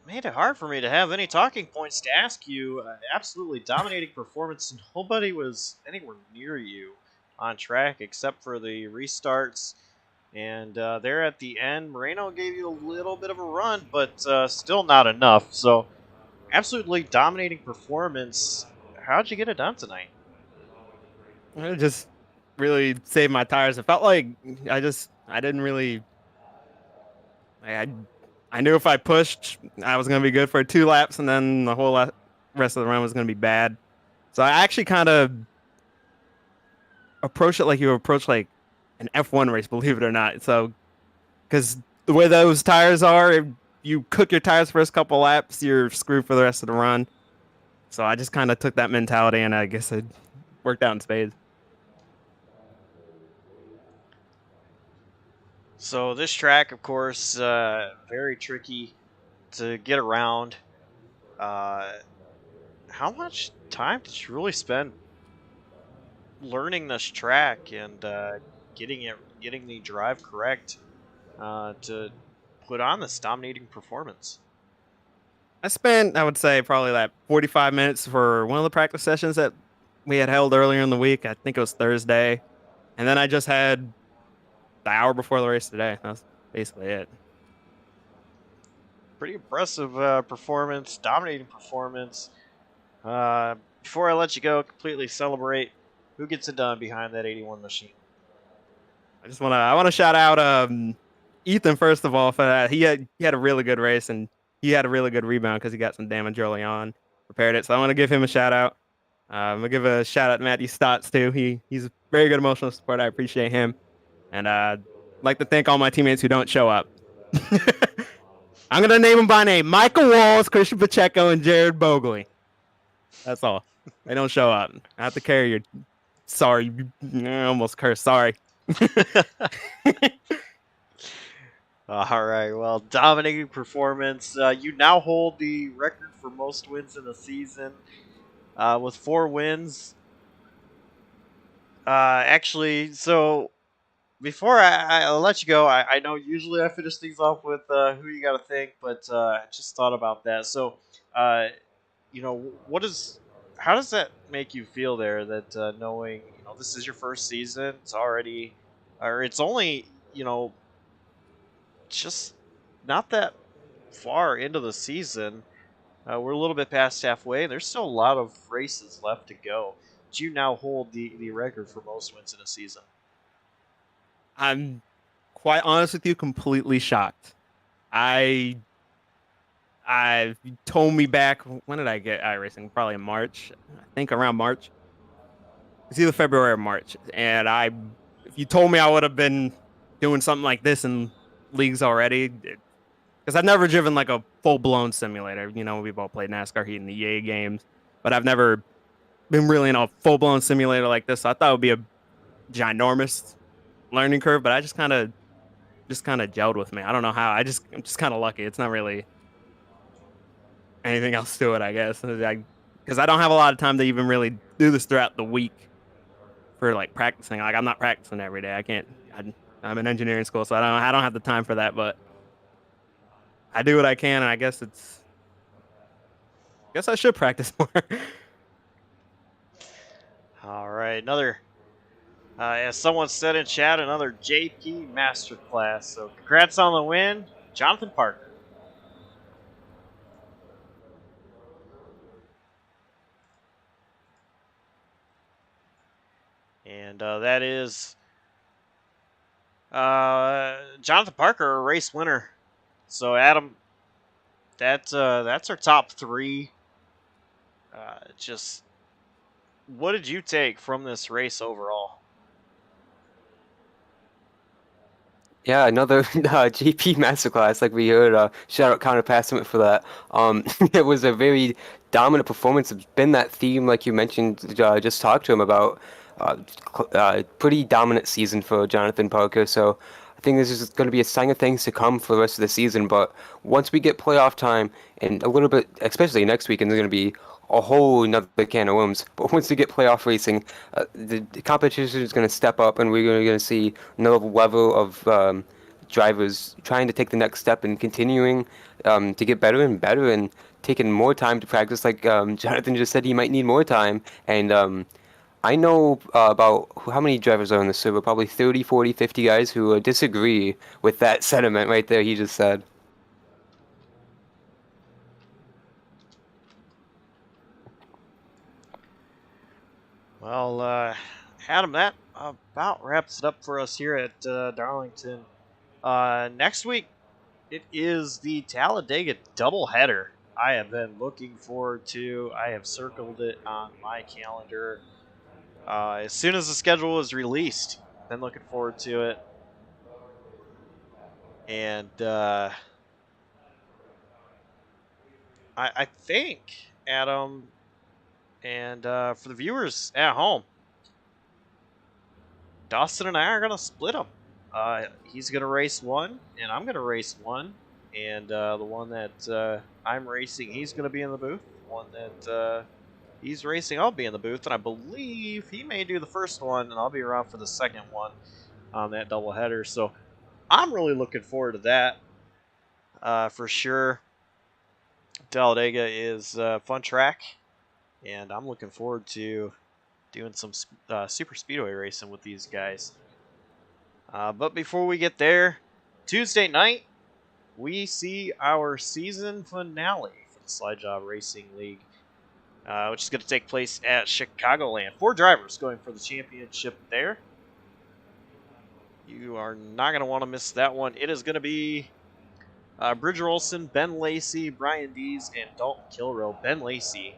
made it hard for me to have any talking points to ask you. Absolutely dominating performance. Nobody was anywhere near you on track except for the restarts. And there at the end, Moreno gave you a little bit of a run, but still not enough. So, absolutely dominating performance. How'd you get it done tonight? I just really saved my tires. It felt like I didn't really. I knew if I pushed, I was going to be good for 2 laps, and then the whole rest of the run was going to be bad. So I actually kind of approach it like you approach like an F1 race, believe it or not. So, because the way those tires are, if you cook your tires first couple laps, you're screwed for the rest of the run. So I just kind of took that mentality, and I guess it worked out in spades. So this track, of course, very tricky to get around. how much time did you really spend learning this track and getting the drive correct to put on this dominating performance? I spent, I would say, probably like 45 minutes for one of the practice sessions that we had held earlier in the week. I think it was Thursday. And then I just had the hour before the race today. That's basically it. Pretty impressive performance, dominating performance. Before I let you go, completely celebrate. Who gets it done behind that 81 machine? I want to shout out Ethan first of all for that. He had a really good race and he had a really good rebound because he got some damage early on, repaired it. So I want to give him a shout out. I'm gonna give a shout out to Matthew Stotts too. He's a very good emotional support. I appreciate him, and I'd like to thank all my teammates who don't show up. I'm gonna name them by name: Michael Walls, Christian Pacheco, and Jared Bogley. That's all. They don't show up. I have to carry your. Sorry, I almost cursed. Sorry. All right. Well, dominating performance. You now hold the record for most wins in a season with 4 wins. Actually, so before I'll let you go, I know usually I finish things off with who you got to thank, but I just thought about that. So, how does that make you feel there? That knowing this is your first season, it's only just not that far into the season. We're a little bit past halfway. There's still a lot of races left to go. But you now hold the record for most wins in a season. I'm quite honest with you, completely shocked. I told me back, when did I get iRacing? Probably in March. I think around March. It's either February or March. And if you told me I would have been doing something like this in leagues already, because I've never driven like a full-blown simulator. We've all played NASCAR Heat and the EA games, but I've never been really in a full-blown simulator like this. So I thought it would be a ginormous learning curve, but I just kind of gelled with me. I don't know how. I'm just kind of lucky. It's not really anything else to it, I guess. Because I don't have a lot of time to even really do this throughout the week for like practicing. Like I'm not practicing every day. I can't. I'm in engineering school, so I don't have the time for that. But I do what I can, and I guess I should practice more. All right, another. As someone said in chat, another JP Masterclass. So congrats on the win, Jonathan Parker. And that is Jonathan Parker, a race winner. So Adam, that's our top 3. Just what did you take from this race overall? Yeah, another GP masterclass, like we heard. Shout out Counter Passment for that. It was a very dominant performance. It's been that theme, like you mentioned. Just talked to him about. Pretty dominant season for Jonathan Parker. So I think this is going to be a sign of things to come for the rest of the season. But once we get playoff time and a little bit, especially next weekend, there's going to be a whole another can of worms. But once we get playoff racing, the competition is going to step up, and we're going to see another level of drivers trying to take the next step and continuing to get better and better and taking more time to practice. Like Jonathan just said, he might need more time. And I know about how many drivers are on the server, probably 30, 40, 50 guys who disagree with that sentiment right there he just said. Well, Adam, that about wraps it up for us here at Darlington. Next week, it is the Talladega doubleheader. I have been looking forward to. I have circled it on my calendar. As soon as the schedule is released, been looking forward to it. And I think, Adam, and for the viewers at home, Dawson and I are going to split them. He's going to race 1, and I'm going to race 1. and the one that I'm racing, he's going to be in the booth. The one that he's racing, I'll be in the booth, and I believe he may do the first one, and I'll be around for the second one on that doubleheader. So I'm really looking forward to that for sure. Talladega is a fun track, and I'm looking forward to doing some super speedway racing with these guys. But before we get there, Tuesday night, we see our season finale for the Slide Job Racing League, which is going to take place at Chicagoland. 4 drivers going for the championship there. You are not going to want to miss that one. It is going to be Bridger Olson, Ben Lacey, Brian Dees, and Dalton Kilrow. Ben Lacey,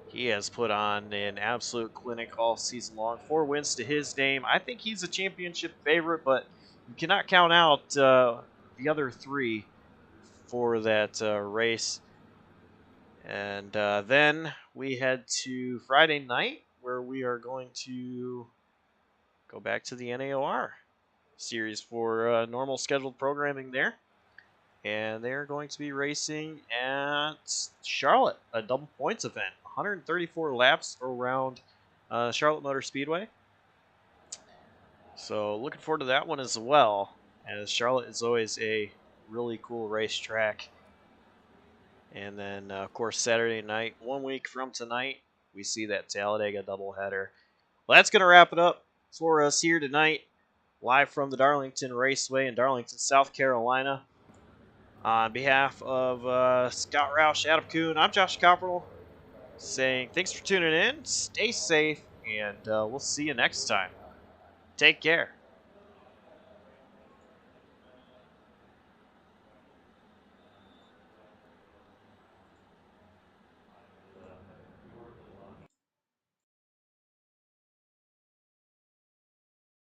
he has put on an absolute clinic all season long. 4 wins to his name. I think he's a championship favorite, but you cannot count out the other 3 for that race. And then we head to Friday night, where we are going to go back to the NAOR series for normal scheduled programming there. And they're going to be racing at Charlotte, a double points event. 134 laps around Charlotte Motor Speedway. So looking forward to that one as well, as Charlotte is always a really cool racetrack. And then, of course, Saturday night, 1 week from tonight, we see that Talladega doubleheader. Well, that's going to wrap it up for us here tonight, live from the Darlington Raceway in Darlington, South Carolina. On behalf of Scott Roush, Adam Kuhn, I'm Josh Copperl, saying thanks for tuning in, stay safe, and we'll see you next time. Take care.